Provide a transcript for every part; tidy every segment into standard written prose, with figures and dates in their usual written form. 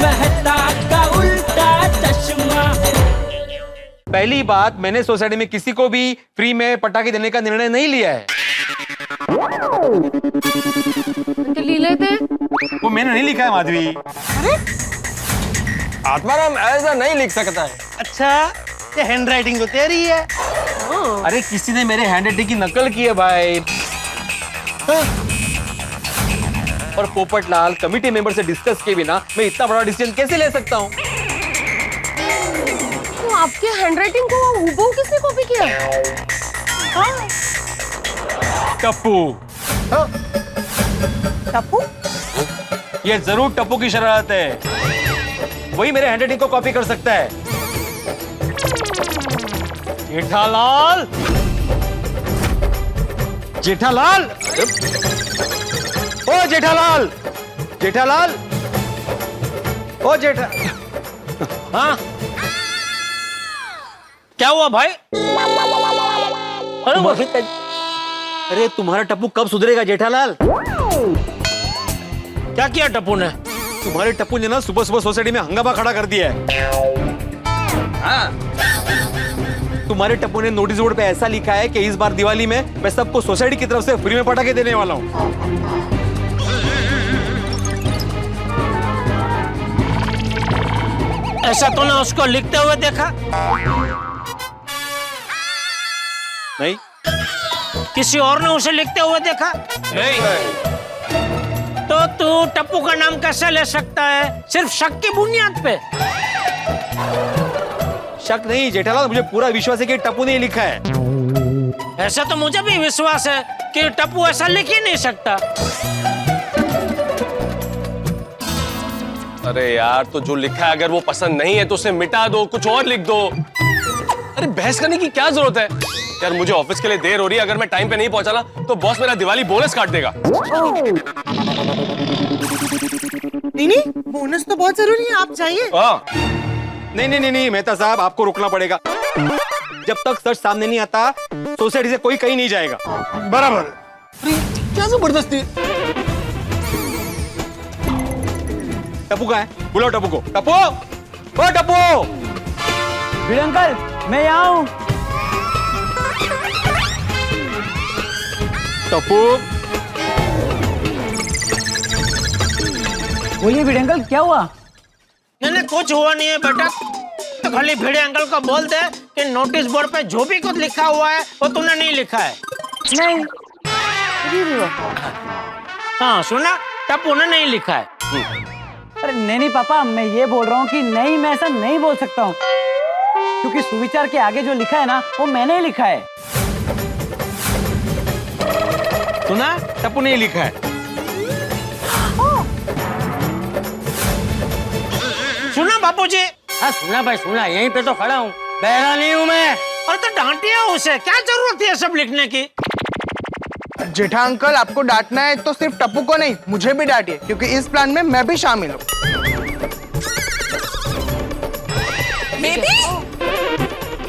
मेहता का उल्टा चश्मा। पहली बात, मैंने सोसाइटी में किसी को भी फ्री में पटाखे देने का निर्णय नहीं लिया है। तो ले लेते। वो मैंने नहीं लिखा है माधवी। अरे आत्माराम ऐसा नहीं लिख सकता है। अच्छा, ये हैंडराइटिंग तो तेरी है। अरे किसी ने मेरे हैंडराइटिंग की नकल की है भाई। और पोपटलाल, कमिटी मेंबर से डिस्कस किए बिना मैं इतना बड़ा डिसीजन कैसे ले सकता हूँ? तो आपके हैंडराइटिंग को हूबहू किसने कॉपी किया? टप्पू। टप्पू? ये जरूर टप्पू की शरारत है। वही मेरे हैंडराइटिंग को कॉपी कर सकता है। जेठालाल, जेठालाल, ओ जेठालाल, जेठालाल, ओ जेठा। हाँ, क्या हुआ भाई? अरे तुम्हारा टप्पू कब सुधरेगा जेठालाल? क्या किया टप्पू ने? तुम्हारे टप्पू ने ना सुबह सुबह सोसाइटी में हंगामा खड़ा कर दिया है। तुम्हारे टप्पू ने नोटिस बोर्ड पे ऐसा लिखा है कि इस बार दिवाली में मैं सबको सोसाइटी की तरफ से फ्री में पटाखे देने वाला हूँ। ऐसा तो ना उसको लिखते हुए देखा? नहीं, किसी और ने उसे लिखते हुए देखा? नहीं। तो तू टप्पू का नाम कैसे ले सकता है? सिर्फ शक की बुनियाद पे? शक नहीं जेठालाल, मुझे पूरा विश्वास है कि टप्पू ने लिखा है। ऐसा तो मुझे भी विश्वास है कि टप्पू ऐसा लिख ही नहीं सकता। अरे यार, तो जो लिखा है अगर वो पसंद नहीं है तो उसे मिटा दो, कुछ और लिख दो। अरे बहस करने की क्या जरूरत है यार? मुझे ऑफिस के लिए देर हो रही है, अगर मैं टाइम पे नहीं पहुंचा ना तो बॉस मेरा दिवाली बोनस काट देगा। नहीं, बोनस तो बहुत जरूरी है, आप जाइए। नहीं नहीं नहीं नहीं, मेहता साहब आपको रुकना पड़ेगा। जब तक सच सामने नहीं आता सोसाइटी से कोई कहीं नहीं जाएगा। बराबर। क्या जबरदस्ती? टप्पू कहाँ है? बुलाओ टप्पू को। टप्पू, ओ टप्पू। भिड़े अंकल, मैं यहाँ हूँ। टप्पू, बोलिए भिड़े अंकल, क्या हुआ? नहीं, कुछ हुआ नहीं है बेटा। तो खाली भिड़े अंकल को बोल दे कि नोटिस बोर्ड पे जो भी कुछ लिखा हुआ है वो तूने नहीं लिखा है। नहीं। हाँ सुना, टप्पू ने नहीं लिखा है। अरे नहीं पापा, मैं ये बोल रहा हूँ कि नहीं, मैं ऐसा नहीं बोल सकता हूँ, क्योंकि सुविचार के आगे जो लिखा है ना वो मैंने ही लिखा है। सुना, टप्पू ने लिखा है। सुना बापूजी? हाँ सुना भाई सुना, यहीं पे तो खड़ा हूँ, बहरा नहीं हूँ मैं। और तो डांटिया उसे, क्या जरूरत है सब लिखने की? जेठा अंकल, आपको डांटना है तो सिर्फ टप्पू को नहीं, मुझे भी डांटिए, क्योंकि इस प्लान में मैं भी शामिल हूँ।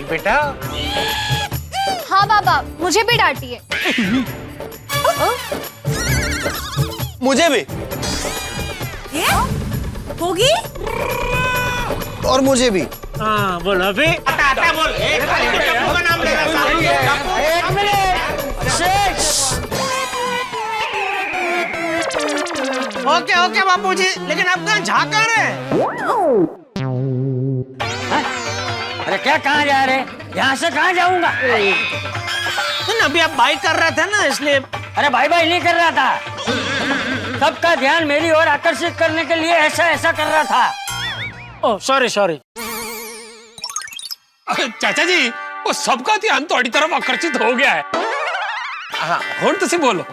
बेटा। हाँ बाबा, मुझे भी डांटिए। मुझे भी। होगी? और मुझे भी। हाँ बोल अभी। आता बोल। टप्पू का नाम ले ओके ओके बापूजी, लेकिन आप कहाँ झाँका रहे? अरे क्या, कहाँ जा रहे? यहाँ से कहाँ जाऊंगा? अभी आप बाई कर रहे थे ना, इसलिए। अरे भाई भाई नहीं कर रहा था, सबका ध्यान मेरी ओर आकर्षित करने के लिए ऐसा ऐसा कर रहा था। Oh sorry sorry. चाचा जी, वो सबका ध्यान थोड़ी तरफ आकर्षित हो गया है। हाँ, और तुसी बोलो।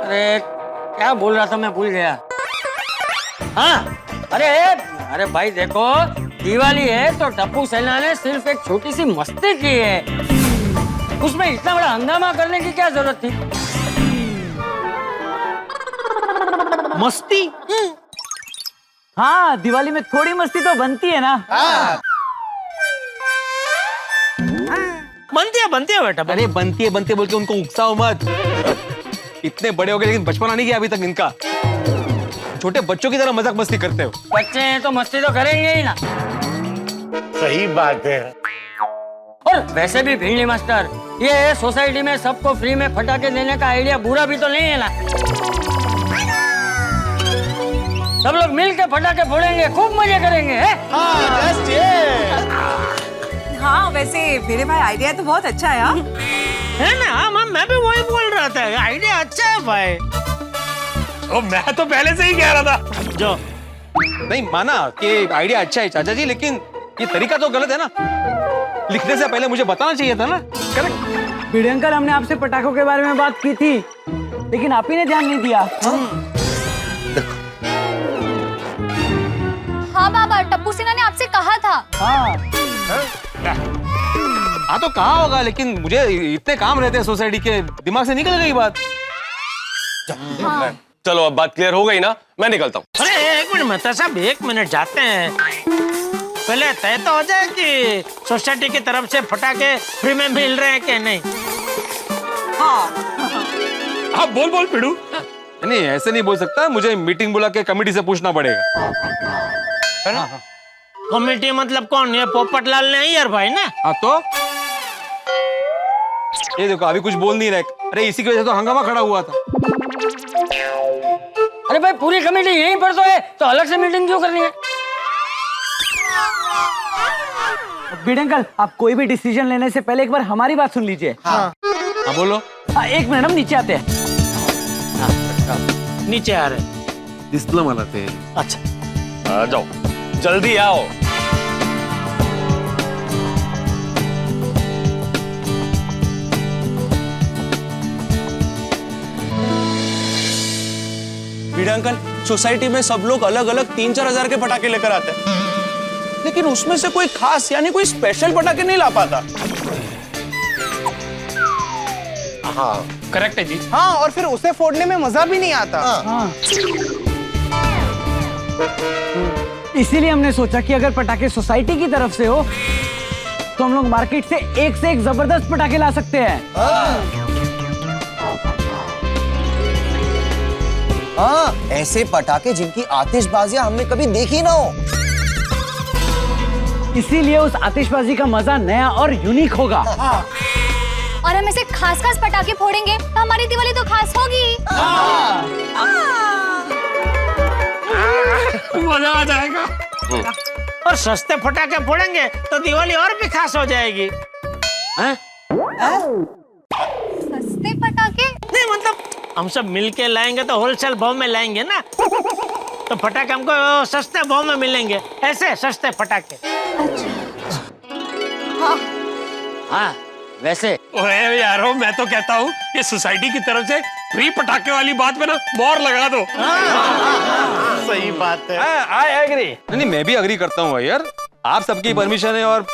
अरे क्या बोल रहा था, मैं भूल गया। हाँ, अरे भाई देखो, दिवाली है तो टप्पू सेना ने सिर्फ एक छोटी सी मस्ती की है, उसमें इतना बड़ा हंगामा करने की क्या जरूरत थी? मस्ती? हाँ, दिवाली में थोड़ी मस्ती तो बनती है ना। बनती है बेटा। अरे बनती है बोल के उनको उकसाओ मत। इतने बड़े हो गए लेकिन बचपना नहीं किया अभी तक इनका। छोटे बच्चों की तरह मजाक मस्ती करते हो। बच्चे हैं तो मस्ती तो करेंगे ही ना। सही बात है। और वैसे भी भिड़नी मास्टर, ये सोसाइटी में सबको फ्री में फटाके देने का आइडिया बुरा भी तो नहीं है ना। सब लोग मिल के फटाके फोड़ेंगे, खूब मजे करेंगे, है? हाँ वैसे मेरे भाई आइडिया तो बहुत अच्छा है। हाँ है ना? हाँ मैं भी वही बोल रहा था, आइडिया अच्छा है भाई। ओ, मैं तो पहले से ही कह रहा था। जो नहीं माना कि आइडिया अच्छा है चाचा जी, लेकिन ये तरीका तो गलत है ना। लिखने से पहले मुझे बताना चाहिए था ना। करेक्ट। भिड़े अंकल, हमने आपसे पटाखों के बारे में बात की थी, लेकिन आप ही ने ध्यान नहीं दिया। हाँ बाबा, टप्पू सिन्हा ने आपसे कहा था। हाँ तो कहा होगा, लेकिन मुझे इतने काम रहते हैं सोसाइटी के, दिमाग से निकल गई बात। चलो अब बात क्लियर हो गई ना, मैं निकलता हूँ। अरे एक मिनट मेहता साहब, 1 मिनट जाते हैं। पहले तय तो हो जाए कि सोसाइटी की तरफ से फटाके फ्री में मिल रहे हैं कि नहीं। हाँ बोल बोल पिड़ू। नहीं ऐसे नहीं बोल सकता, मुझे मीटिंग बुला के कमेटी से पूछना पड़ेगा। है ना? कमेटी मतलब कौन? ये पोपटलाल ने यार भाई ना। हाँ तो ये देखो अभी कुछ बोल नहीं रहे। अरे इसी की वजह से तो हंगामा खड़ा हुआ था। अरे भाई पूरी कमेटी यहीं पर तो है, तो अलग से मीटिंग क्यों करनी है? भिड़े अंकल, आप कोई भी डिसीजन लेने से पहले एक बार हमारी बात सुन लीजिए। हाँ बोलो। 1 मिनट, हम नीचे आते हैं। नीचे आ रहे। दिसलं मला ते। अच्छा आ जाओ, जल्दी आओ। भिड़े अंकल, सोसाइटी में सब लोग अलग अलग 3-4 हजार के पटाखे लेकर आते हैं, लेकिन उसमें से कोई खास यानी कोई स्पेशल पटाखे नहीं ला पाता। हाँ करेक्ट है जी। हाँ, और फिर उसे फोड़ने में मजा भी नहीं आता। इसीलिए हमने सोचा कि अगर पटाखे सोसाइटी की तरफ से हो तो हम लोग मार्केट से एक जबरदस्त पटाखे ला सकते हैं। हाँ, ऐसे पटाखे जिनकी आतिशबाजियां हमने कभी देखी ना हो। इसीलिए उस आतिशबाजी का मजा नया और यूनिक होगा। और हम ऐसे खास पटाखे फोड़ेंगे तो हमारी दिवाली तो खास होगी। मजा आ जाएगा। और सस्ते फटाके फोड़ेंगे तो दिवाली और भी खास हो जाएगी। सस्ते पटाखे? नहीं मतलब हम सब मिलके लाएंगे तो होलसेल भाव में लाएंगे ना, तो फटाके हमको सस्ते भाव में मिलेंगे। ऐसे सस्ते फटाके। हाँ वैसे ओए यारो, मैं तो कहता हूँ ये सोसाइटी की तरफ से फ्री पटाखे वाली बात में ना मोहर लगा दो। सही बात है। I agree. नहीं मैं भी अग्री करता हूँ यार, आप सबकी परमिशन है और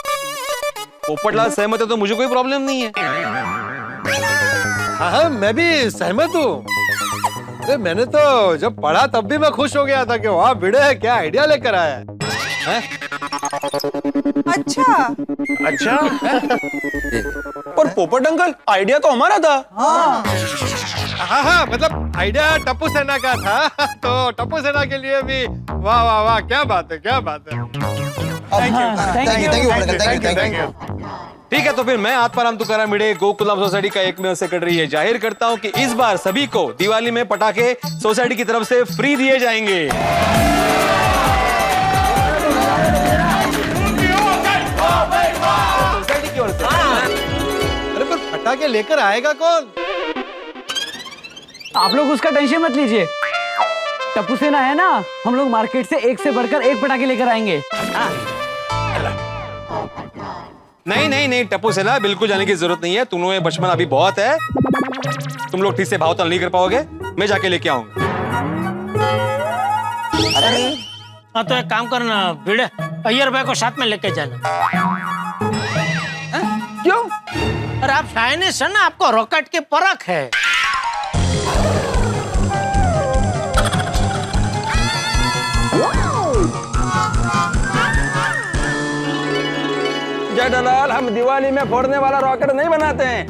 पोपटलाल सहमत है तो मुझे कोई प्रॉब्लम नहीं है। हाँ मैं भी सहमत हूँ। अरे मैंने तो जब पढ़ा तब भी मैं खुश हो गया था कि वाह भिड़े क्या आइडिया लेकर आया है। अच्छा अच्छा पर पोपट अंकल, आइडिया तो हमारा था। हाँ मतलब आइडिया टप्पू सेना का था तो टप्पू सेना के लिए भी वाह वाह वाह, क्या बात है, क्या बात है। Thank you. ठीक है तो फिर मैं आत्माराम तुकाराम भिड़े गोकुलम सोसाइटी का एकमेव सेक्रेटरी ये जाहिर करता हूँ कि इस बार सभी को दिवाली में पटाखे सोसाइटी की तरफ से फ्री दिए जाएंगे। सोसाइटी की ओर से। अरे पर पटाखे लेकर आएगा कौन? आप लोग उसका टेंशन मत लीजिए, टप्पू सेना है ना, हम लोग मार्केट से एक से बढ़कर एक पटाखे लेकर आएंगे। नहीं नहीं नहीं टप्पू सेना, बिल्कुल जाने की जरूरत नहीं है। तुम्हें बचपन अभी बहुत है, तुम लोग ठीक से भावताल नहीं कर पाओगे, मैं जाके लेके आऊंगा। हाँ तो एक काम करना भिड़े, अय्यर भाई को साथ में लेके जाना। क्यों? अरे आप साइनिस्ट है ना, आपको रॉकेट की परख है। जय दलाल, हम दिवाली में फोड़ने वाला रॉकेट नहीं बनाते हैं।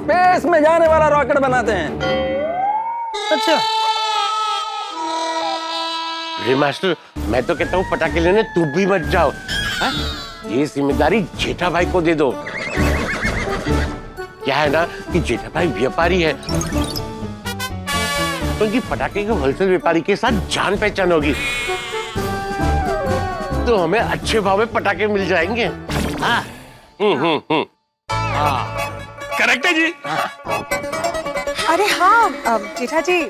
स्पेस में जाने वाला रॉकेट बनाते हैं। अच्छा अरे मास्टर, मैं तो कहता हूँ पटाखे लेने तू भी मत जाओ। हाँ? ये जिम्मेदारी जेठा भाई को दे दो। क्या है ना कि जेठा भाई व्यापारी है, तो उनकी पटाखे के होलसेल व्यापारी के साथ जान पहचान होगी, तो हमें अच्छे भाव में पटाखे मिल जाएंगे। हाँ। करेक्ट है जी। अरे हाँ जेठा जी,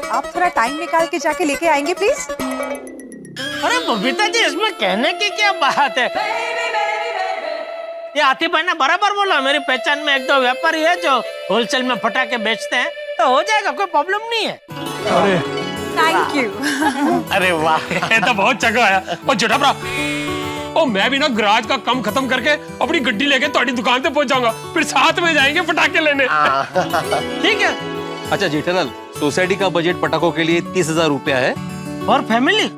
आप थोड़ा टाइम निकाल के जाके लेके आएंगे प्लीज। अरे बबीता जी, इसमें कहने की क्या बात है? ये आतिफ भाई ने बराबर बोला, मेरी पहचान में एक दो व्यापारी है जो होलसेल में पटाखे बेचते हैं, तो हो जाएगा, कोई प्रॉब्लम नहीं है। Thank you. अरे वाह, ये तो बहुत जगह है। और जेठा भरा, और मैं भी ना गराज का काम खत्म करके अपनी गड्डी लेके तुम्हारी दुकान पे पहुंच जाऊंगा, फिर साथ में जाएंगे पटाखे लेने। ठीक है। अच्छा जेठालाल, सोसाइटी का बजट पटाखों के लिए 30,000 रुपया है। और फैमिली?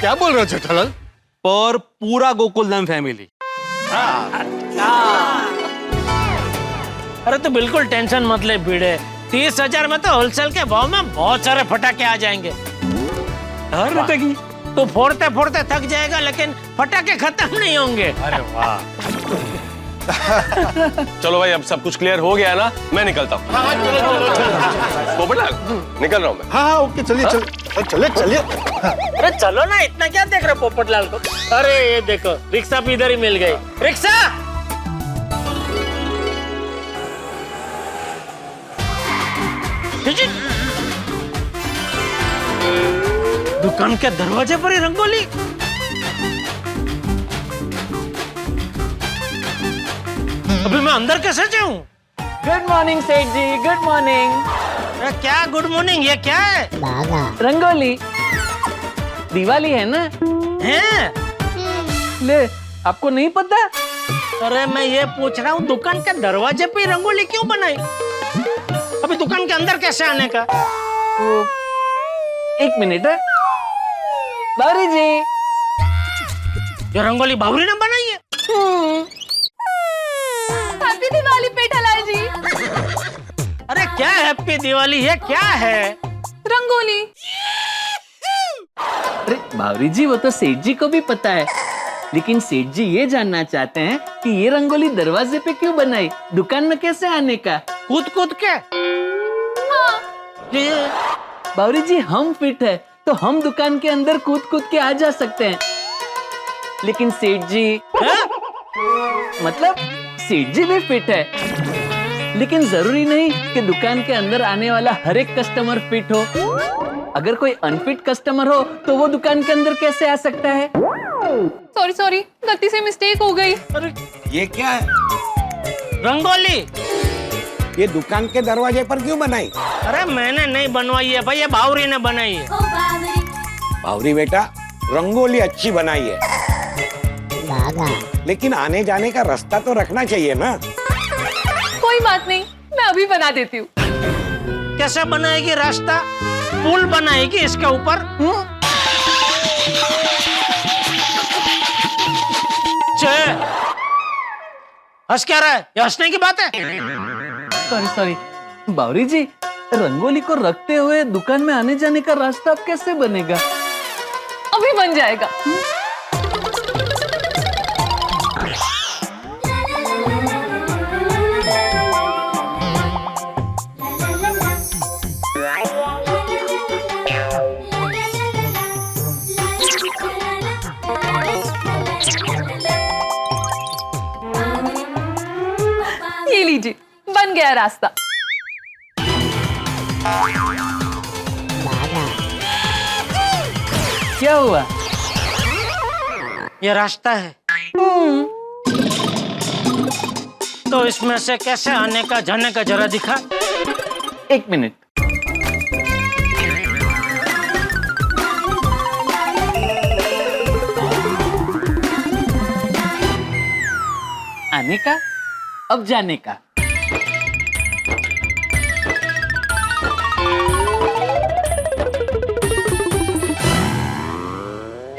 क्या बोल रहे हो जेठालाल? पर पूरा गोकुलधाम फैमिली। अरे तो बिल्कुल टेंशन मत ले भिड़े, 30,000 में तो होलसेल के भाव में बहुत सारे पटाखे आ जाएंगे। और बताइए, तो फोड़ते फोड़ते थक जाएगा, लेकिन पटाखे खत्म नहीं होंगे। अरे वाह। चलो भाई, अब सब कुछ क्लियर हो गया ना, मैं निकलता हूँ। पोपटलाल, निकल रहा हूँ मैं। हाँ ओके, चलिए चलिए। अरे चलो ना, इतना क्या देख रहे पोपटलाल को? अरे ये देखो, रिक्शा भी इधर ही मिल गई। रिक्शा! दुकान के दरवाजे पर ही रंगोली। अभी मैं अंदर कैसे जाऊं? गुड मॉर्निंग सेठ जी, गुड मॉर्निंग। अरे क्या गुड मॉर्निंग, ये क्या है? रंगोली, दिवाली है ना? हैं? ले, आपको नहीं पता? अरे मैं ये पूछ रहा हूँ, दुकान के दरवाजे पे ही रंगोली क्यों बनाई? अभी दुकान के अंदर कैसे आने का? एक मिनट है। बावरी जी, ये रंगोली बावरी ने बनाई है? हैप्पी दिवाली पेठालाल जी। अरे क्या हैप्पी दिवाली, ये क्या है? रंगोली। अरे बावरी जी, वो तो सेठ जी को भी पता है, लेकिन सेठ जी ये जानना चाहते हैं कि ये रंगोली दरवाजे पे क्यों बनाई, दुकान में कैसे आने का? कूद कूद के? ये बावरी जी, हम फिट है तो हम दुकान के अंदर कूद कूद के आ जा सकते हैं, लेकिन सेठ जी मतलब सेठ जी भी फिट है, लेकिन जरूरी नहीं कि दुकान के अंदर आने वाला हर एक कस्टमर फिट हो। अगर कोई अनफिट कस्टमर हो तो वो दुकान के अंदर कैसे आ सकता है? सॉरी गलती से मिस्टेक हो गई। ये क्या है? रंगोली। ये दुकान के दरवाजे पर क्यों बनाई? अरे मैंने नहीं बनवाई है भाई, ये बावरी ने बनाई है। बावरी बेटा, रंगोली अच्छी बनाई है, लेकिन आने जाने का रास्ता तो रखना चाहिए ना। कोई बात नहीं, मैं अभी बना देती हूँ। कैसे बनाएगी रास्ता? पुल बनाएगी इसके ऊपर? हंस क्या रहा है? ये हंसने की बात है? सॉरी बावरी जी, रंगोली को रखते हुए दुकान में आने जाने का रास्ता अब कैसे बनेगा? अभी बन जाएगा। ये लीजिए, बन गया रास्ता। क्या हुआ? ये रास्ता है तो इसमें से कैसे आने का जाने का जरा दिखा। एक मिनट। आने का, अब जाने का।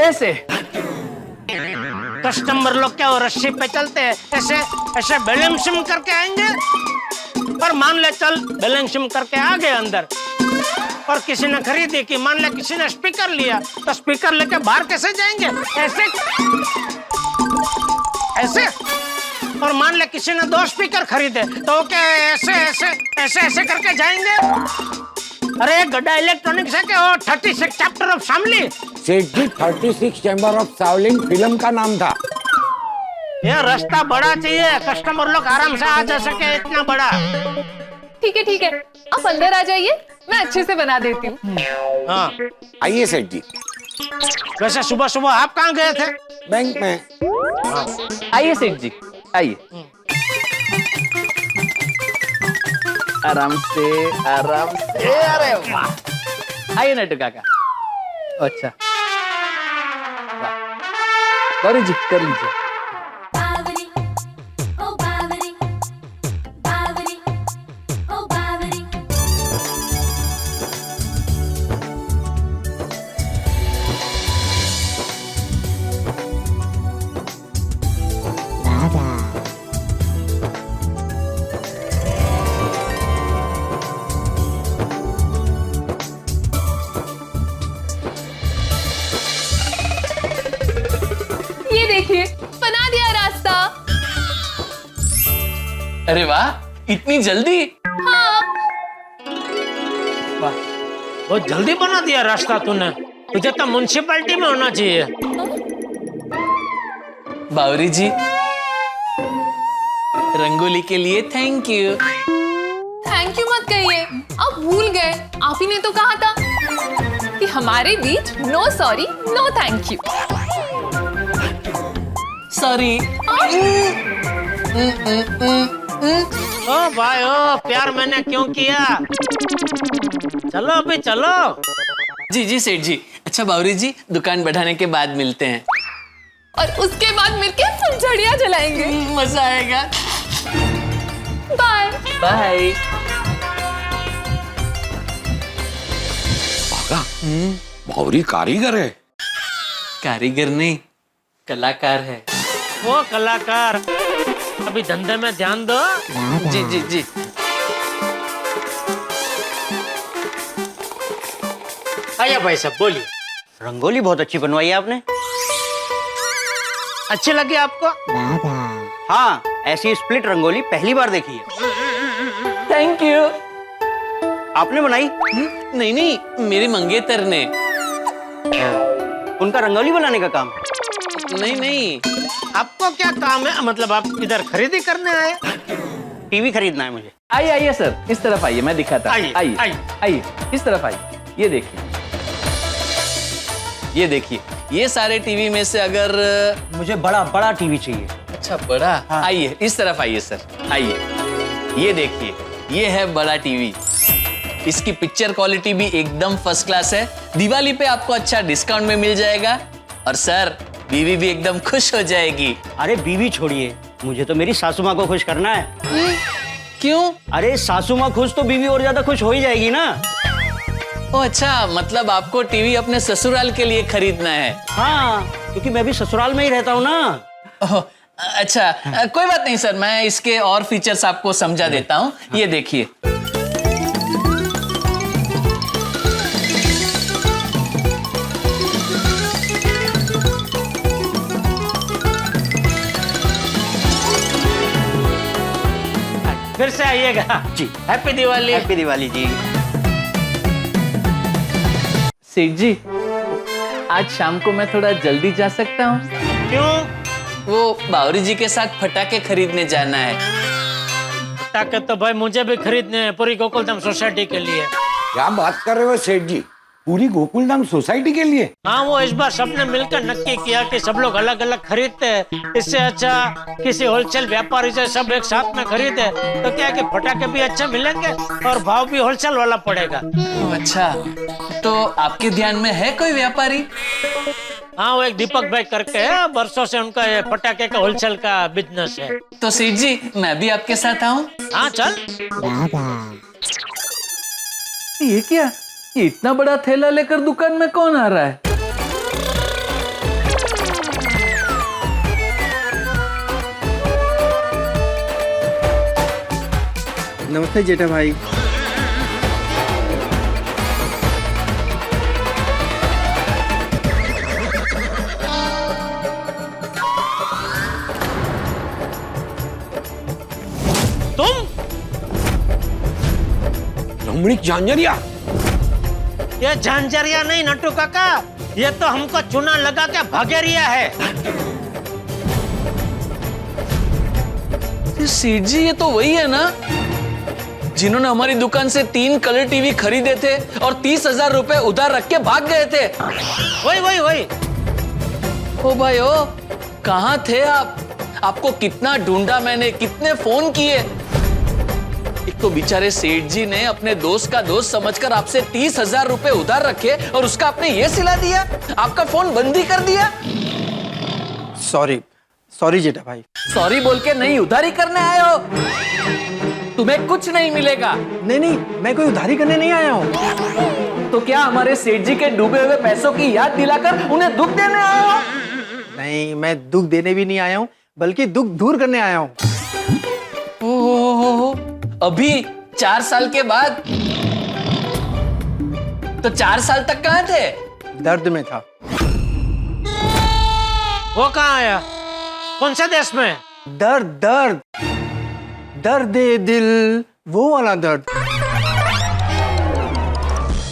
ऐसे कस्टमर लोग क्या वो रस्सी पे चलते हैं, ऐसे ऐसे बैलेंसिंग करके आएंगे। और मान ले चल बैलेंसिंग करके आ गए अंदर, और किसी ने खरीदी कि मान ले किसी ने स्पीकर लिया, तो स्पीकर लेके बाहर कैसे जाएंगे? ऐसे ऐसे। और मान ले किसी ने 2 स्पीकर खरीदे, तो क्या ऐसे ऐसे ऐसे ऐसे करके जाएंगे? अरे गड्ढा इलेक्ट्रॉनिक्स है क्या? वो 36 चैप्टर ऑफ शामली। सेठ जी 36 चैम्बर ऑफ सावलिंग फिल्म का नाम था। ये रास्ता बड़ा चाहिए, कस्टमर लोग आराम से आ जा सके, इतना बड़ा। ठीक है, आप अंदर आ जाइए, मैं अच्छे से बना देती हूँ। हाँ आइए सेठ जी। वैसे सुबह सुबह आप कहाँ गए थे? बैंक में। आइए सेठ जी, आइए। आराम से, आराम से। अरे वाह, आइए नटू काका। अच्छा, गौरी जी कर लीजिए। देखिए बना दिया रास्ता। अरे वाह, इतनी जल्दी? हाँ। वाह, बहुत जल्दी बना दिया रास्ता तूने। तुझे तो म्युनिसिपैलिटी में होना चाहिए। बावरी जी, रंगोली के लिए थैंक यू। थैंक यू मत कहिए, आप भूल गए। आप ही ने तो कहा था कि हमारे बीच no sorry no thank you. Sorry. ओ भाई ओ, प्यार मैंने क्यों किया? चलो अभी चलो। जी जी सेठ जी। अच्छा बावरी जी, दुकान बढ़ाने के बाद मिलते हैं। और उसके बाद मिलके फुलझड़ियाँ जलाएंगे। मजा आएगा। Bye bye. बावरी कारीगर है। कारीगर नहीं, कलाकार है। वो कलाकार, अभी धंधे में ध्यान दो। जी जी जी। आइए भाई साहब बोलिए। रंगोली बहुत अच्छी बनवाई है आपने। अच्छी लगी आपको? हाँ, ऐसी स्प्लिट रंगोली पहली बार देखी है। Thank you. आपने बनाई? नहीं नहीं, मेरे मंगेतर ने। उनका रंगोली बनाने का काम? नहीं नहीं। आपको क्या काम है? मतलब आप इधर खरीदी करने आए? टीवी खरीदना है मुझे। आइए आइए सर, इस तरफ आइए, मैं दिखाता हूँ। आइए, आइए आइए। आइए, इस तरफ आइए। ये देखिए, ये देखिए, ये सारे टीवी में से अगर मुझे बड़ा बड़ा टीवी चाहिए। अच्छा बड़ा। हाँ। आइए इस तरफ आइए सर, आइए। ये देखिए, ये है बड़ा टीवी। इसकी पिक्चर क्वालिटी भी एकदम फर्स्ट क्लास है। दिवाली पे आपको अच्छा डिस्काउंट में मिल जाएगा। और सर, बीवी भी एकदम खुश हो जाएगी। अरे बीवी छोड़िए, मुझे तो मेरी सासू माँ को खुश करना है। क्यों? अरे सासू माँ खुश तो बीवी और ज्यादा खुश हो ही जाएगी ना। ओ अच्छा, मतलब आपको टीवी अपने ससुराल के लिए खरीदना है? हाँ, क्योंकि मैं भी ससुराल में ही रहता हूँ ना। ओह, अच्छा, कोई बात नहीं सर, मैं इसके और फीचर्स आपको समझा देता हूँ। ये देखिए, फिर से आइएगा जी। हैप्पी दिवाली। हैप्पी दिवाली जी। सेठ जी, आज शाम को मैं थोड़ा जल्दी जा सकता हूँ? क्यों? वो बावरी जी के साथ फटाके खरीदने जाना है। पटाखे तो भाई मुझे भी खरीदने हैं, पूरी गोकुलधाम सोसाइटी के लिए। क्या बात कर रहे हो सेठ जी? पूरी गोकुलधाम सोसाइटी के लिए? हाँ, वो इस बार सबने मिलकर नक्की किया कि सब लोग अलग अलग खरीदते हैं। इससे अच्छा किसी होलसेल व्यापारी से सब एक साथ में खरीदे तो क्या है कि फटाके भी अच्छे मिलेंगे और भाव भी होलसेल वाला पड़ेगा। अच्छा, तो आपके ध्यान में है कोई व्यापारी? हाँ, वो एक दीपक भाई करके है, बरसों से उनका ये पटाखे का होलसेल का बिजनेस है। तो सेठ जी, मैं भी आपके साथ आऊँ? हाँ चल। ये क्या? ये इतना बड़ा थैला लेकर दुकान में कौन आ रहा है? नमस्ते जेठा भाई। तुम रमणीक झांझरिया, ये झांझरिया नहीं नट्टू काका, ये तो हमको चूना लगा के भगेरिया है। सेठ जी, ये तो वही है ना जिन्होंने हमारी दुकान से 3 कलर टीवी खरीदे थे और 30,000 रुपए उधार रख के भाग गए थे। वही वही वही। ओ भाई ओ, कहाँ थे आप? आपको कितना ढूंढा मैंने, कितने फोन किए। एक तो बेचारे सेठ जी ने अपने दोस्त का दोस्त समझकर आपसे 30,000 रुपए उधार रखे और उसका आपने ये सिला दिया, आपका फोन बंद ही कर दिया। सॉरी सॉरी जेठा भाई। सॉरी बोल के नहीं, उधारी करने आए हो। तुम्हें कुछ नहीं मिलेगा। नहीं नहीं, मैं कोई उधारी करने नहीं आया हूँ। तो क्या हमारे सेठ जी के डूबे हुए पैसों की याद दिलाकर उन्हें दुख देने आए हो? नहीं, मैं दुख देने भी नहीं आया हूँ, बल्कि दुख दूर करने आया हूँ। ओहो, अभी 4 साल के बाद? तो 4 साल तक कहाँ थे? दर्द में था। वो कहाँ आया? कौन से देश में? दर्द दर्द दर्द ए दिल, वो वाला दर्द।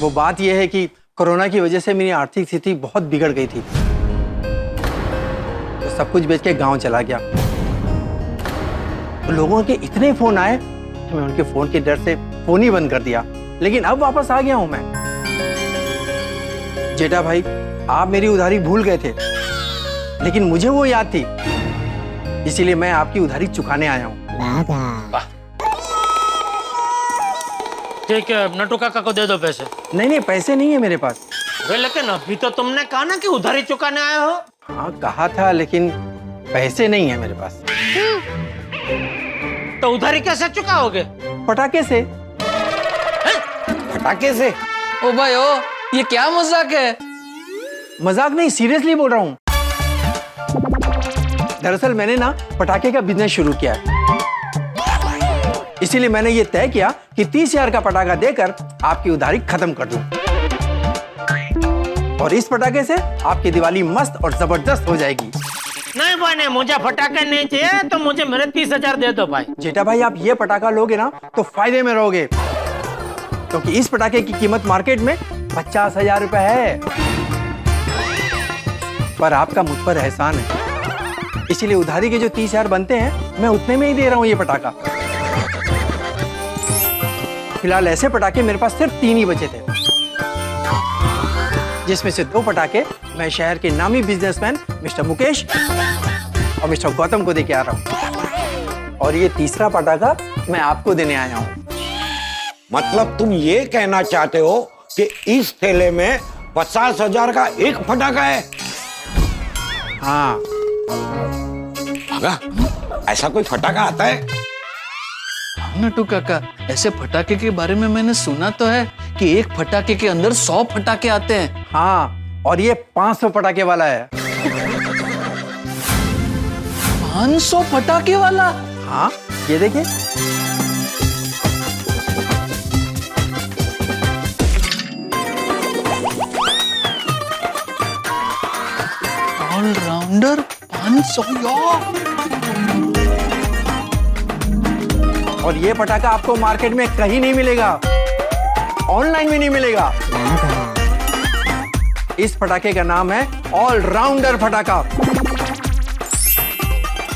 वो बात यह है कि कोरोना की वजह से मेरी आर्थिक स्थिति बहुत बिगड़ गई थी, तो सब कुछ बेच के गांव चला गया। तो लोगों के इतने फोन आए कि मैं उनके फोन के डर से फोन ही बंद कर दिया। लेकिन अब वापस आ गया हूं मैं। जेठा भाई, आप मेरी उधारी भूल गए थे, लेकिन मुझे वो याद थी, इसीलिए मैं आपकी उधारी चुकाने आया हूं। ठीक है, नट्टू काका को दे दो पैसे। नहीं नहीं, पैसे नहीं है मेरे पास। लेकिन अभी तो तुमने कहा ना कि उधारी चुकाने आए हो। हाँ कहा था, लेकिन पैसे नहीं है मेरे पास। तो उधारी कैसे चुकाओगे? पटाखे से। फटाके से? ओ भाई ओ, ये क्या मजाक है? मजाक नहीं, सीरियसली बोल रहा हूँ। दरअसल मैंने ना पटाखे का बिजनेस शुरू किया है, इसीलिए मैंने ये तय किया कि 30,000 का पटाखा देकर आपकी उधारी खत्म कर दूं। और इस पटाखे से आपकी दिवाली मस्त और जबरदस्त हो जाएगी। नहीं भाई नहीं, मुझे पटाखे नहीं चाहिए, तो मुझे मेरे 30,000 दे दो भाई। जेठा भाई, आप ये पटाखा लोगे ना तो फायदे में रहोगे, क्योंकि इस पटाखे की कीमत मार्केट में 50,000 रुपए है। पर आपका मुझ पर एहसान है, इसीलिए उधारी के जो 30,000 बनते हैं, मैं उतने में ही दे रहा हूं ये पटाखा। फिलहाल ऐसे पटाखे मेरे पास सिर्फ 3 ही बचे थे, जिसमें से 2 पटाखे मैं शहर के नामी बिजनेसमैन मिस्टर मुकेश और मिस्टर गौतम को देके आ रहा हूं, और ये तीसरा पटाखा मैं आपको देने आया हूं। मतलब तुम ये कहना चाहते हो कि इस थैले में 50,000 का एक फटाका है? हाँ। भागा, ऐसा कोई फटाका आता है? नट्टू काका, ऐसे फटाके के बारे में मैंने सुना तो है कि एक फटाके के अंदर 100 फटाके आते हैं। हाँ, और ये 500 पटाखे वाला है। 500 फटाके वाला? हाँ, ये देखिए। ऑलराउंडर 500 यार। और ये पटाखा आपको मार्केट में कहीं नहीं मिलेगा, ऑनलाइन भी नहीं मिलेगा। इस पटाखे का नाम है ऑलराउंडर फटाका।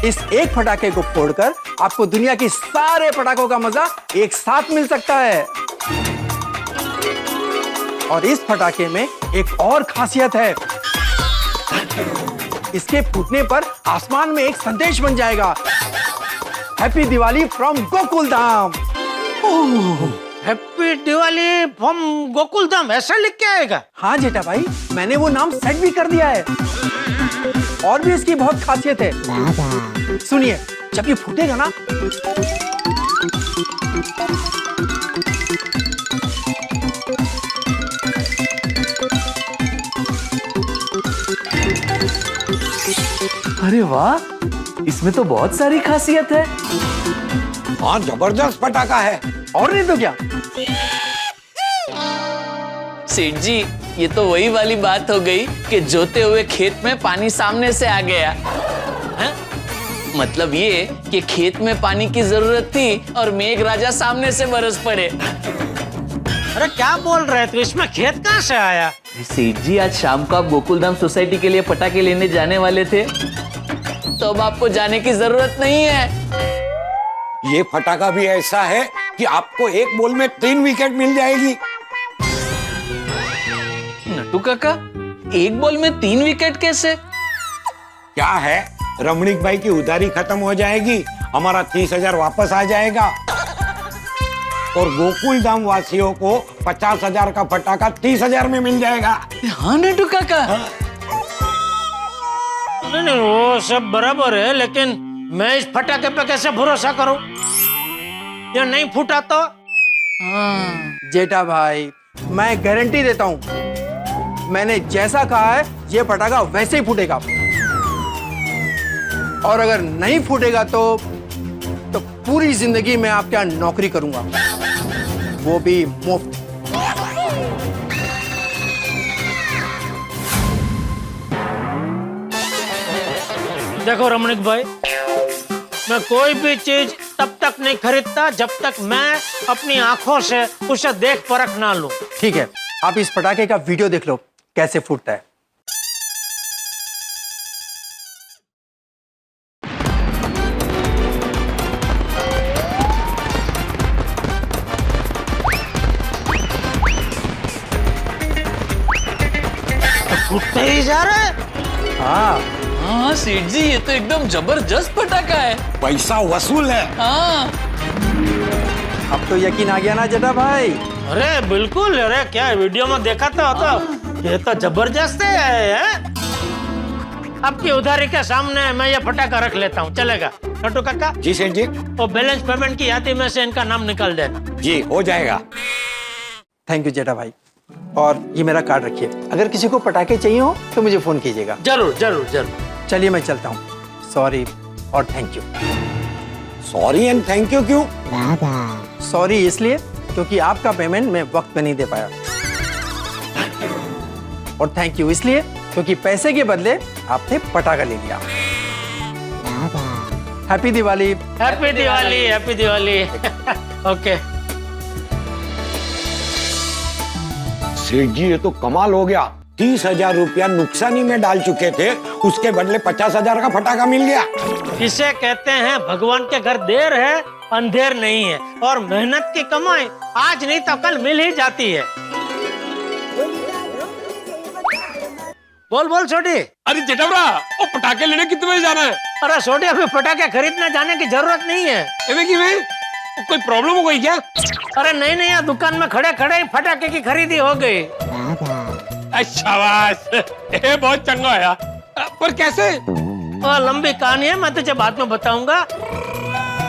इस एक फटाखे को फोड़कर आपको दुनिया की सारे पटाखों का मजा एक साथ मिल सकता है। और इस फटाखे में एक और खासियत है, इसके फूटने पर आसमान में एक संदेश बन जाएगा, happy Diwali from Gokul Dham. Happy Diwali from Gokul Dham, ऐसा लिख के आएगा? हाँ जेठा भाई, मैंने वो नाम सेट भी कर दिया है। और भी इसकी बहुत खासियत है, सुनिए। जब ये फूटेगा ना, अरे वाह, इसमें तो बहुत सारी खासियत है। हाँ, जबरदस्त पटाखा है। और नहीं तो क्या। सेठ जी, ये तो वही वाली बात हो गई कि जोते हुए खेत में पानी सामने से आ गया। हैं? मतलब ये कि खेत में पानी की जरूरत थी और मेघ राजा सामने से बरस पड़े। अरे क्या बोल रहे थे, इसमें खेत कहाँ से आया? सेठ जी, आज शाम को आप गोकुलधाम सोसाइटी के लिए पटाखे लेने जाने वाले थे, तो अब आपको जाने की जरूरत नहीं है। ये पटाखा भी ऐसा है कि आपको एक बॉल में 3 विकेट मिल जाएगी। नटू काका, एक बॉल में 3 विकेट कैसे? क्या है, रमणीक भाई की उधारी खत्म हो जाएगी, हमारा 30,000 वापस आ जाएगा और गोकुलधाम वासियों को 50,000 का पटाखा 30,000 में मिल जाएगा। हाँ नटू काका। नहीं, वो सब बराबर है, लेकिन मैं इस पटाखे पे कैसे भरोसा करूं? ये नहीं फूटा तो? जेठा भाई, मैं गारंटी देता हूँ, मैंने जैसा कहा है ये पटाखा वैसे ही फूटेगा। और अगर नहीं फूटेगा तो पूरी जिंदगी मैं आपके यहाँ नौकरी करूंगा, वो भी मुफ्त। देखो रमणीक भाई, मैं कोई भी चीज तब तक नहीं खरीदता जब तक मैं अपनी आंखों से उसे देख परख ना लूं। ठीक है, आप इस पटाखे का वीडियो देख लो कैसे फूटता है। फूटते ही जा रहा है। हाँ हाँ सेठ जी, ये तो एकदम जबरदस्त पटाखा है। पैसा वसूल है। हाँ, अब तो यकीन आ गया ना जेठा भाई? अरे बिल्कुल, अरे क्या वीडियो में देखा तो ये तो जबरदस्त है। आपकी उधारी के सामने मैं ये पटाखा रख लेता हूँ, चलेगा? नटू काका जी सेठ जी। वो बैलेंस पेमेंट की यादी में से इनका नाम निकाल देना। जी हो जाएगा। थैंक यू जेठा भाई, और ये मेरा कार्ड रखिए, अगर किसी को पटाखे चाहिए हो तो मुझे फोन कीजिएगा। जरूर जरूर जरूर। चलिए मैं चलता हूँ। सॉरी और thank you. Sorry and thank you क्यों? सॉरी इसलिए क्योंकि आपका पेमेंट मैं वक्त पे नहीं दे पाया, और थैंक यू इसलिए क्योंकि पैसे के बदले आपने पटाखा ले लिया। Happy Diwali. Happy Diwali, happy Diwali. Okay सेठ जी, ये तो कमाल हो गया। 30,000 रुपया नुकसानी में डाल चुके थे, उसके बदले 50,000 का पटाखा मिल गया। इसे कहते हैं भगवान के घर देर है अंधेर नहीं है, और मेहनत की कमाई आज नहीं तो कल मिल ही जाती है। बोल बोल छोटी। अरे जेठावरा, वो पटाखे लेने कितने बजे जाना है? अरे छोटी, अभी पटाखे खरीदने जाने की जरूरत नहीं है। कोई प्रॉब्लम हो गई क्या? अरे नहीं नहीं, यहाँ दुकान में खड़े खड़े ही पटाखे की खरीदी हो गई। शाबाश, ये बहुत चंगा है। पर कैसे? लंबी कहानी है, मैं तुझे बाद में बताऊंगा।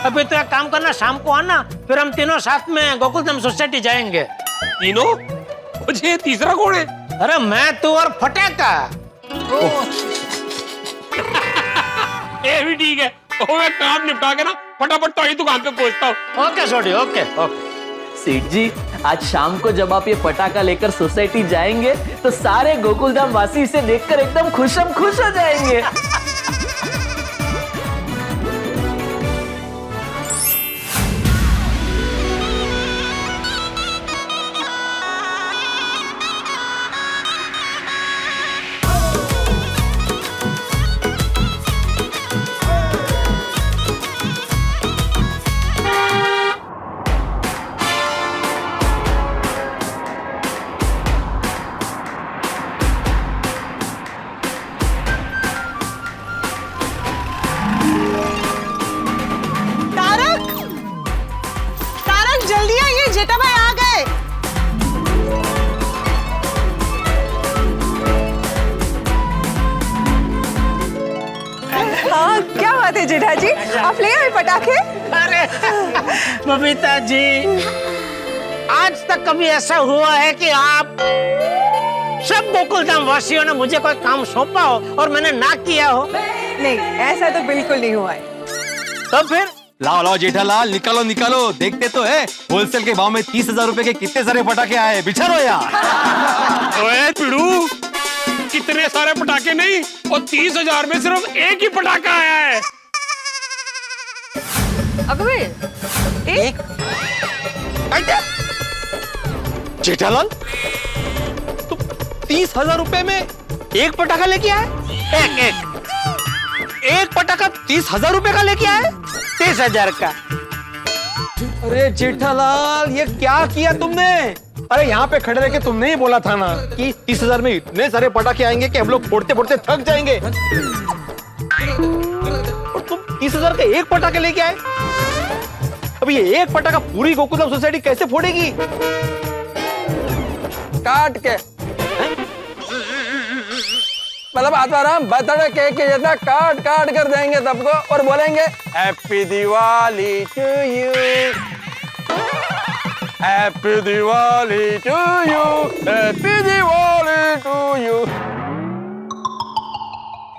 अभी तो एक काम करना, शाम को आना, फिर हम तीनों साथ में गोकुलधाम सोसाइटी जाएंगे। तीनों? मुझे तीसरा कौन है? अरे मैं, तू और पटाखा। ये भी ठीक है। मैं काम निपटा के ना फटाफट तो दुकान पे पहुंचता हूँ। ओके छोटी, ओके ओके। सेठ जी, आज शाम को जब आप ये पटाखा लेकर सोसाइटी जाएंगे तो सारे गोकुलधाम वासी इसे देखकर एकदम खुशम खुश हो जाएंगे। जेठा भाई आ गए। हाँ, क्या बात है जेठा जी, आप ले आए पटाखे? अरे बबीता जी, आज तक कभी ऐसा हुआ है कि आप सब गोकुलधाम वासियों ने मुझे कोई काम सौंपा हो और मैंने ना किया हो? नहीं, ऐसा तो बिल्कुल नहीं हुआ है। तो फिर लाओ लाओ जेठालाल, निकालो निकालो, देखते तो है होलसेल के भाव में 30,000 रुपए के कितने सारे पटाखे आए। बिचारो यार। ओए पिड़ू, कितने सारे पटाखे नहीं, और 30,000 में सिर्फ एक ही पटाखा आया है। एक जेठालाल, तुम 30,000 रुपए में एक पटाखा लेके आए? एक पटाखा 30,000 रुपए का लेके आए? 30,000 का। अरे जेठालाल, ये क्या किया तुमने? अरे यहाँ पे खड़े रह के तुमने ही बोला था ना कि 30,000 में इतने सारे पटाखे आएंगे कि हम लोग फोड़ते फोड़ते थक जाएंगे। और तुम 30,000 का एक पटाखे लेके आए? अभी ये एक पटाखा पूरी गोकुलधाम सोसाइटी कैसे फोड़ेगी? काट के, मतलब आत्माराम बर्थडे केक के जैसा काट काट कर देंगे सबको और बोलेंगे happy Diwali to you, happy Diwali to you, happy Diwali to you.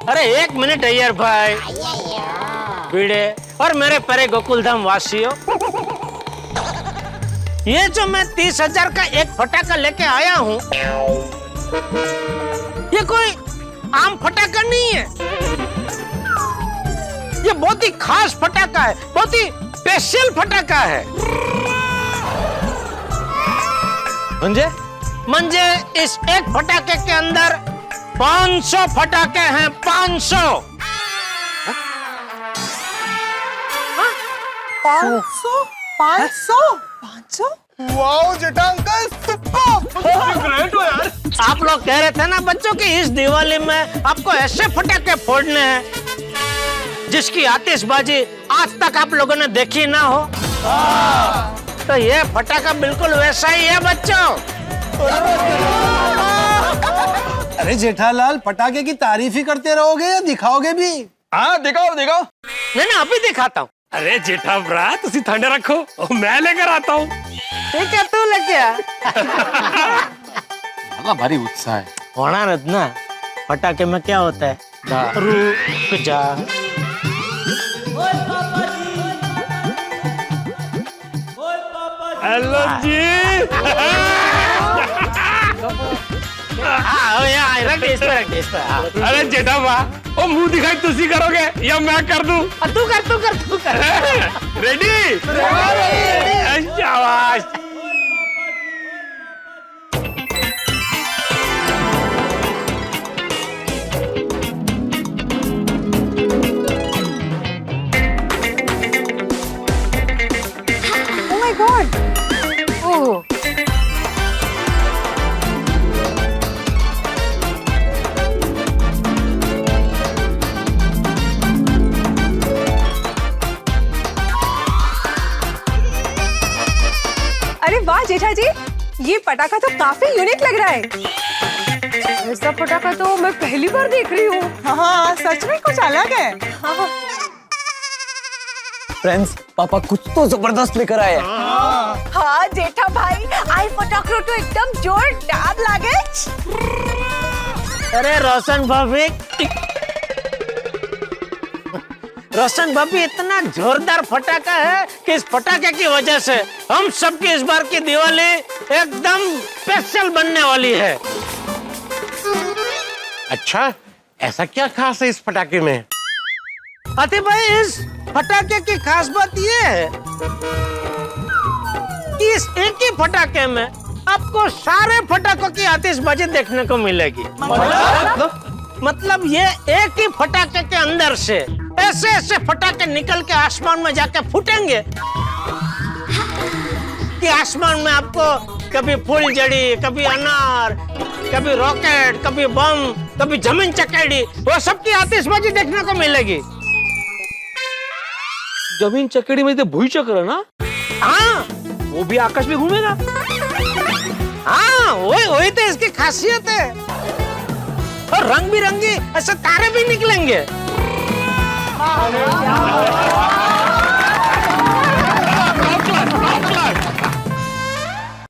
अरे एक मिनट अय्यर भाई, भिड़े और मेरे प्यारे गोकुलधाम वासियों, ये जो मैं 30,000 का एक फटाका लेके आया हूँ, ये कोई आम फटाका नहीं है। ये बहुत ही खास फटाका है, बहुत ही स्पेशल फटाका है। मंजे इस एक फटाके के अंदर 500 फटाके हैं, 500। 500? वाओ जेठा अंकल, ग्रेट हो यार। आप लोग कह रहे थे ना बच्चों कि इस दिवाली में आपको ऐसे फटाके फोड़ने हैं जिसकी आतिशबाजी आज तक आप लोगों ने देखी ना हो। तो ये फटाका बिल्कुल वैसा ही है बच्चों। अरे जेठालाल, पटाखे की तारीफ ही करते रहोगे या दिखाओगे भी? हाँ दिखाओ दिखाओ। मैं ना अभी दिखाता हूँ। अरे जेठा भरा, तुसी ठंडे रखो, और मैं लेकर आता हूँ। ठीक है, तू लेके आ। भारी उत्साह है। होना रत्ना, फटाके में क्या होता है? रुक जा। हेलो जी। इस पे। अरे जेठा भा, ओ मुंह दिखाई तुसी करोगे या मैं कर दूं? तू कर। रेडी? शाबाश। Oh my God! Oh. अरे वाह जेठा जी, ये पटाखा तो काफी यूनिक लग रहा है। ऐसा पटाखा तो मैं पहली बार देख रही हूँ। हाँ, सच में कुछ अलग है। हाँ। फ्रेंड्स, पापा कुछ तो जबरदस्त लेकर आए। हाँ जेठा भाई, आई फटाकड़ो तो एकदम जोरदार लागे। अरे रोशन भाभी इतना जोरदार फटाका है कि इस फटाके की वजह से हम सबकी इस बार की दिवाली एकदम स्पेशल बनने वाली है। अच्छा, ऐसा क्या खास है इस पटाखे में? आते भाई, इस फटाके की खास बात ये है कि इस एक ही फटाके में आपको सारे फटाकों की आतिशबाजी देखने को मिलेगी। मतलब ये एक ही फटाके के अंदर से ऐसे ऐसे फटाके निकल के आसमान में जाके फूटेंगे कि आसमान में आपको कभी फुलझड़ी, कभी अनार, कभी रॉकेट, कभी बम, कभी जमीन चकेड़ी, वो सबकी आतिशबाजी देखने को मिलेगी। जमीन चकेड़ी में भूई चक्र ना? हाँ, वो भी आकाश में घूमेगा। हाँ, वही तो इसकी खासियत है। और रंग बिरंगी ऐसे तारे भी निकलेंगे।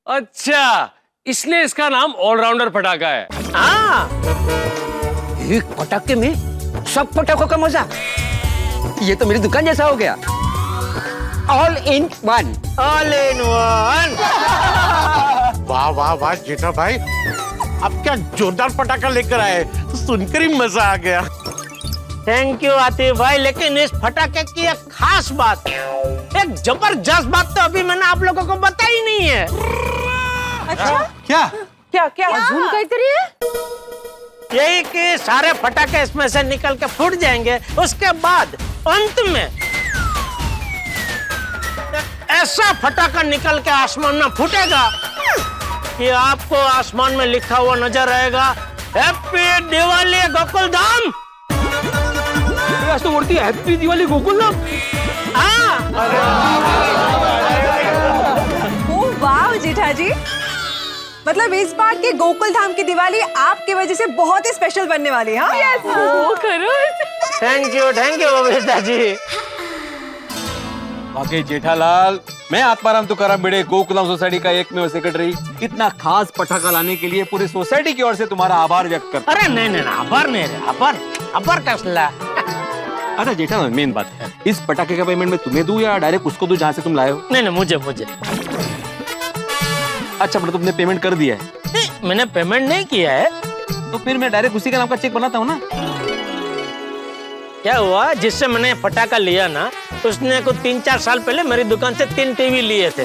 अच्छा, इसलिए इसका नाम ऑलराउंडर पटाखा है। हाँ, एक पटाखे में सब पटाखों का मजा। ये तो मेरी दुकान जैसा हो गया। All in one. All in one. वाह वाह वाह जेठा भाई, आप क्या जोरदार पटाखा लेकर आए, सुनकर ही मजा आ गया। थैंक यू आतिफ भाई, लेकिन इस फटाके की एक खास बात, एक जबरदस्त बात तो अभी मैंने आप लोगों को बताई नहीं है। अच्छा क्या क्या क्या झूम कहती है? यही कि सारे फटाके इसमें से निकल के फूट जाएंगे, उसके बाद अंत में एक ऐसा फटाका निकल के आसमान में फूटेगा कि आपको आसमान में लिखा हुआ नजर आएगा, हैप्पी दिवाली गोकुल धाम। तो बोलती है हैप्पी दिवाली गोकुल धाम। हाँ। ओ वाह जेठा जी, मतलब इस बार की गोकुल धाम की दिवाली आपकी वजह से बहुत ही स्पेशल बनने वाली है। हाँ यस, वो करो। Thank you Babita ji. बाकी जेठालाल, मैं आत्माराम तुकाराम भिड़े गोकुलम सोसाइटी का एकमेव सेक्रेटरी इतना खास पटाखा लाने के लिए पूरी सोसाइटी की ओर से तुम्हारा आभार व्यक्त करता हूं। अरे नहीं आभार नहीं रे, आभार कसला। अच्छा जेठालाल, मेन बात है, इस पटाखे का पेमेंट मैं तुम्हें दूं या डायरेक्ट उसको दूं जहां से तुम लाए हो? नहीं मुझे अच्छा मतलब तुमने पेमेंट कर दिया है? नहीं, मैंने पेमेंट नहीं किया है। तो फिर मैं डायरेक्ट उसी का नाम का चेक बनाता हूँ ना। क्या हुआ, जिससे मैंने पटाखा लिया ना, उसने कुछ 3-4 साल पहले मेरी दुकान से 3 टीवी लिए थे,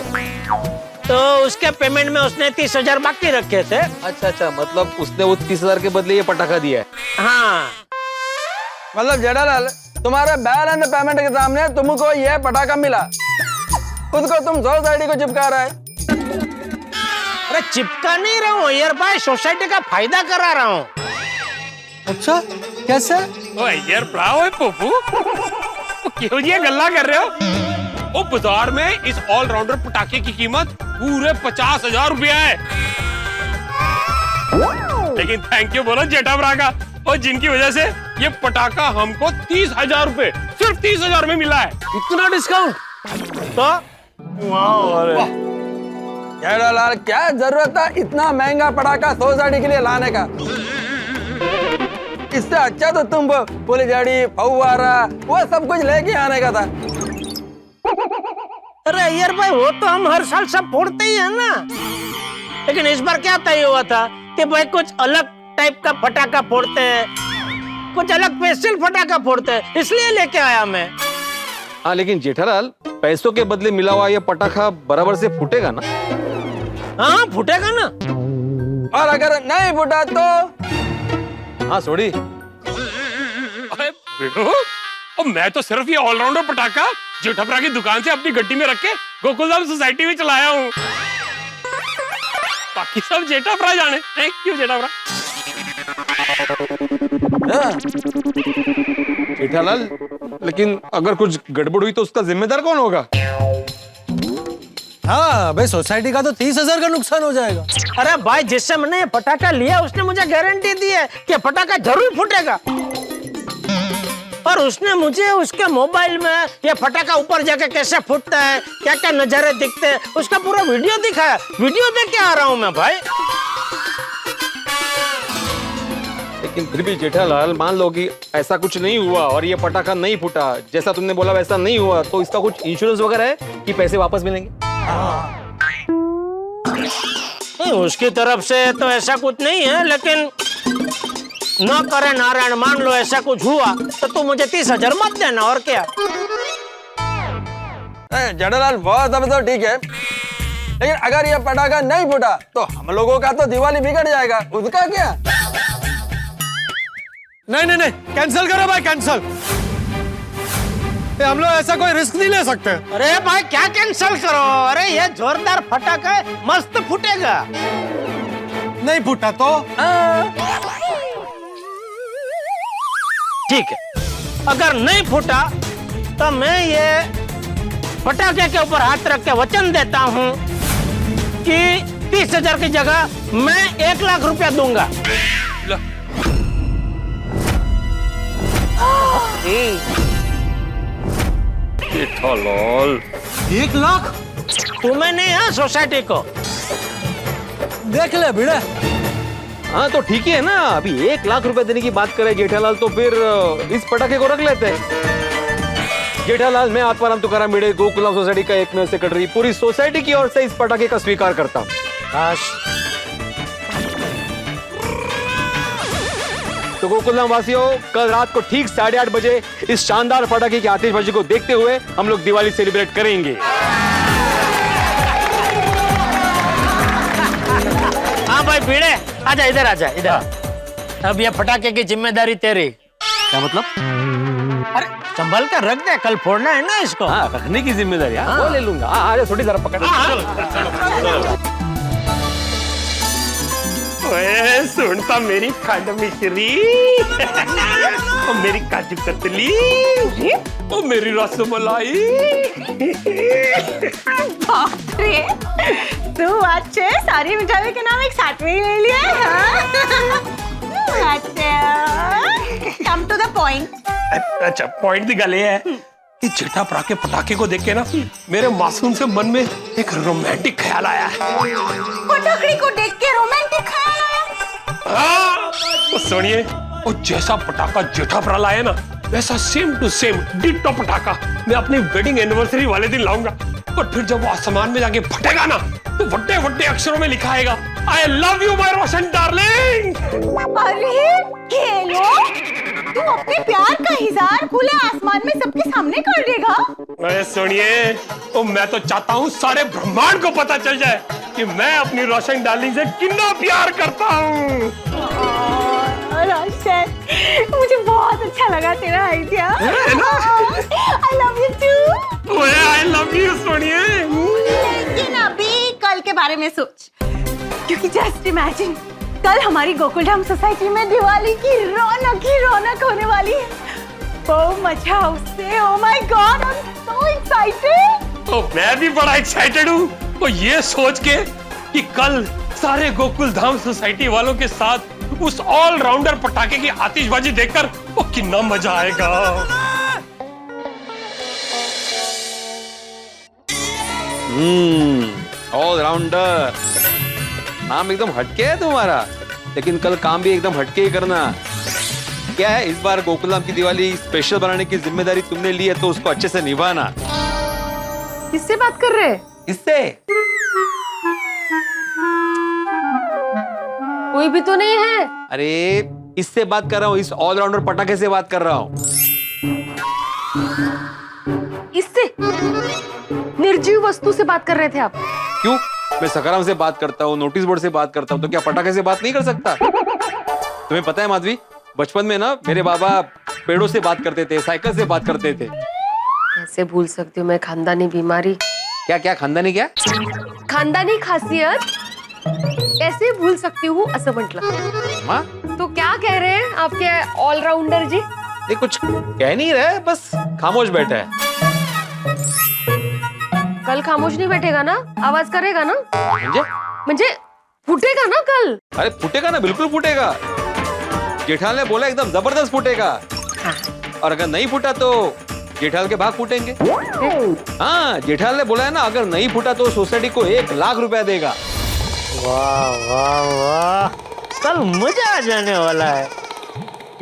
तो उसके पेमेंट में उसने 30,000 बाकी रखे थे। अच्छा, मतलब उसने वो 30,000 के बदले ये पटाखा दिया है? हाँ। मतलब जेठालाल, तुम्हारे बैलेंस पेमेंट के सामने तुमको ये पटाखा मिला, खुद को तुम सोसाइटी को चिपका रहा है। अरे चिपका नहीं रहा हूँ यार भाई, सोसाइटी का फायदा करा रहा हूँ। अच्छा कैसे? यार ब्रावो है पप्पू, क्यों ये गल्ला कर रहे हो? ओ बाजार में इस ऑलराउंडर पटाखे की कीमत पूरे 50,000 रुपया है, लेकिन थैंक यू बोलो जेठा ब्रा का, और जिनकी वजह से ये पटाखा हमको 30,000 रुपए, सिर्फ 30,000 में मिला है। इतना डिस्काउंट? तो जेठालाल, क्या जरूरत था इतना महंगा पटाखा सोसाइटी के लिए लाने का? इससे अच्छा तो तुम फुलझड़ी, फव्वारा, वो सब कुछ लेके आने का था। अरे यार भाई, वो तो हम हर साल सब फोड़ते ही है ना, लेकिन इस बार क्या तय हुआ था कि भाई कुछ अलग टाइप का पटाखा फोड़ते हैं, कुछ अलग स्पेशल पटाखा फोड़ते हैं, इसलिए लेके आया मैं। हाँ लेकिन जेठालाल, पैसों के बदले मिला हुआ ये पटाखा बराबर से फूटेगा ना? हाँ फूटेगा ना। और अगर नहीं फूटा तो? हाँ सोड़ी। अरे बेटो, और मैं तो सिर्फ ये ऑलराउंडर पटाखा जेठा ब्रा की दुकान से अपनी गड्डी में रख के गोकुलधाम सोसाइटी में चलाया हूँ, बाकी सब जेठा ब्रा जाने। थैंक यू जेठा ब्रा। जेठालाल, लेकिन अगर कुछ गड़बड़ हुई तो उसका जिम्मेदार कौन होगा? हाँ भाई, सोसाइटी का तो 30,000 का नुकसान हो जाएगा। अरे भाई, जिससे मैंने ये पटाखा लिया उसने मुझे गारंटी दी है कि पटाखा जरूर फूटेगा, और उसने मुझे उसके मोबाइल में ये पटाखा ऊपर जाके कैसे फूटता है, क्या क्या नजारे दिखते हैं, उसका पूरा वीडियो दिखाया। वीडियो देख के आ रहा हूँ मैं भाई। लेकिन फिर भी जेठालाल, मान लो कि ऐसा कुछ नहीं हुआ और ये पटाखा नहीं फूटा, जैसा तुमने बोला वैसा नहीं हुआ, तो इसका कुछ इंश्योरेंस वगैरह है कि पैसे वापस मिलेंगे? नहीं, उसकी तरफ से तो ऐसा कुछ नहीं है, लेकिन न करे नारायण, मान लो ऐसा कुछ हुआ तो तू मुझे 30,000 मत देना, और क्या। जेठालाल, बहुत अब तो ठीक है, लेकिन अगर ये पटाखा नहीं फूटा तो हम लोगों का तो दिवाली बिगड़ जाएगा, उसका क्या? नहीं, कैंसिल करो भाई, कैंसिल। हम लोग ऐसा कोई रिस्क नहीं ले सकते। अरे भाई, क्या कैंसिल करो? अरे ये जोरदार फटाका है, मस्त फूटेगा। नहीं फूटा तो? ठीक है, अगर नहीं फूटा तो मैं ये पटाखे के ऊपर हाथ रख के वचन देता हूँ कि 30,000 की जगह मैं 1 लाख रुपया दूंगा। जेठालाल, 1 लाख? तुम्हें नहीं है, सोसाइटी को। देख ले भिड़े। हाँ तो ठीक ही है ना, अभी 1 लाख रुपए देने की बात करे जेठालाल, तो फिर इस पटाखे को रख लेते हैं। जेठालाल, मैं आत्माराम तुकाराम भिड़े गोकुलम सोसाइटी का एकमेव सेक्रेटरी पूरी सोसाइटी की ओर से इस पटाखे का स्वीकार करता हूँ। तो गोकुलम वासियों, कल रात को ठीक 8:30 बजे इस शानदार पटाखे की आतिशबाजी को देखते हुए हम लोग दिवाली सेलिब्रेट करेंगे। हाँ भाई भिड़े, आजा इधर, आजा इधर। अब ये पटाखे की जिम्मेदारी तेरी। क्या मतलब? अरे संभल कर रख दे, कल फोड़ना है ना इसको। हाँ, रखने की जिम्मेदारी वो ले लूंगा। हाँ, छोटी जरा पकड़। ओए सुनता मेरी खंड मिश्री, ओ मेरी काजू कतली, ओ मेरी रसमलाई। बाप रे, तू अच्छे सारी मिठाई के नाम एक साथ में ही ले लिए। Come to the point. अच्छा, पॉइंट की गल है कि जेठा भरा के पटाखे को देख के ना मेरे मासूम से मन में एक रोमांटिक ख्याल आया है। पटाखड़ी को देख के रोमांटिक ख्याल आया? तो सुनिए, वो जैसा पटाखा जेठा भरा लाया ना, वैसा सेम टू सेम डिट्टो पटाखा मैं अपनी वेडिंग एनिवर्सरी वाले दिन लाऊंगा। और फिर जब वो आसमान में जाके फटेगा ना, तो वड्डे वड्डे अक्षरों में लिखा आएगा, आई love you my Roshan darling. अरे खेलो, तू अपने प्यार का इजहार खुले आसमान में सबके सामने कर देगा? अरे सुनिए, तो मैं तो चाहता हूँ सारे ब्रह्मांड को पता चल जाए कि मैं अपनी रोशन डार्लिंग से कितना प्यार करता हूँ। रोशन, मुझे बहुत अच्छा लगा तेरा idea. I love you too. I love you सुनिए। लेकिन अभी कल के बारे में सोच, क्योंकि जस्ट इमेजिन, कल हमारी गोकुलधाम सोसाइटी में दिवाली की रौनक होने वाली है। बहुत मजा उससे। Oh my God, I am so excited. तो मैं भी बड़ा एक्साइटेड हूँ। तो ये सोच के कि कल सारे गोकुलधाम सोसाइटी वालों के साथ उस ऑलराउंडर पटाखे की आतिशबाजी देखकर वो कितना मजा आएगा। ऑलराउंडर नाम एकदम हटके है तुम्हारा, लेकिन कल काम भी एकदम हटके ही करना। क्या है, इस बार गोकुलधाम की दिवाली स्पेशल बनाने की जिम्मेदारी तुमने ली है, तो उसको अच्छे से निभाना। किससे बात कर रहे हैं? इससे कोई भी तो नहीं है। अरे इससे बात कर रहा हूँ, इस ऑलराउंडर पटाखे से बात कर रहा हूँ। इससे? निर्जीव वस्तु से बात कर रहे थे आप? क्यों? मैं सकाराम से बात करता हूँ, नोटिस बोर्ड से बात करता हूँ, तो क्या पटाखे से बात नहीं कर सकता? तुम्हें पता है माधवी, बचपन में ना मेरे बाबा पेड़ों से बात करते थे, साइकिल से बात करते थे। कैसे भूल सकती हूँ मैं खानदानी बीमारी। क्या क्या खानदानी? क्या खानदानी खासियत कैसे भूल सकती हूँ, असं म्हटलं। माँ, तो क्या कह रहे हैं आपके ऑलराउंडर जी? ये कुछ कह नहीं रहे, बस खामोश बैठा है। कल खामोश नहीं बैठेगा ना, आवाज करेगा ना? म्हणजे फूटेगा ना कल? अरे फूटेगा ना, बिल्कुल फूटेगा। जेठाल ने बोला एकदम जबरदस्त फूटेगा। और अगर नहीं फूटा तो जेठाल के भाग फूटेंगे। हाँ, जेठाल ने बोला है ना, अगर नहीं फूटा तो सोसाइटी को 1 लाख रुपया देगा। वाह वाह वाह, कल मजा आ जाने वाला है।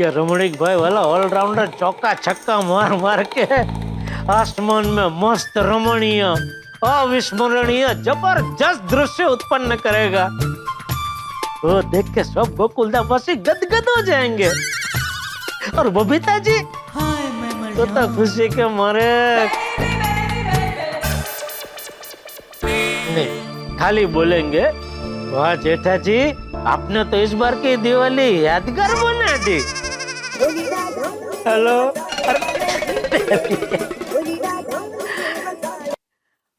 ये रमणीक भाई वाला ऑलराउंडर चौका छक्का मार मार के आसमान में मस्त रमणीय अविस्मरणीय जबरदस्त दृश्य उत्पन्न करेगा। वो देख के सब गोकुलधामवासी गदगद हो जाएंगे। और बबीता जी तो खुशी के मारे नहीं, खाली बोलेंगे, वाह जेठा जी, आपने तो इस बार की दिवाली यादगार बना दी। हेलो,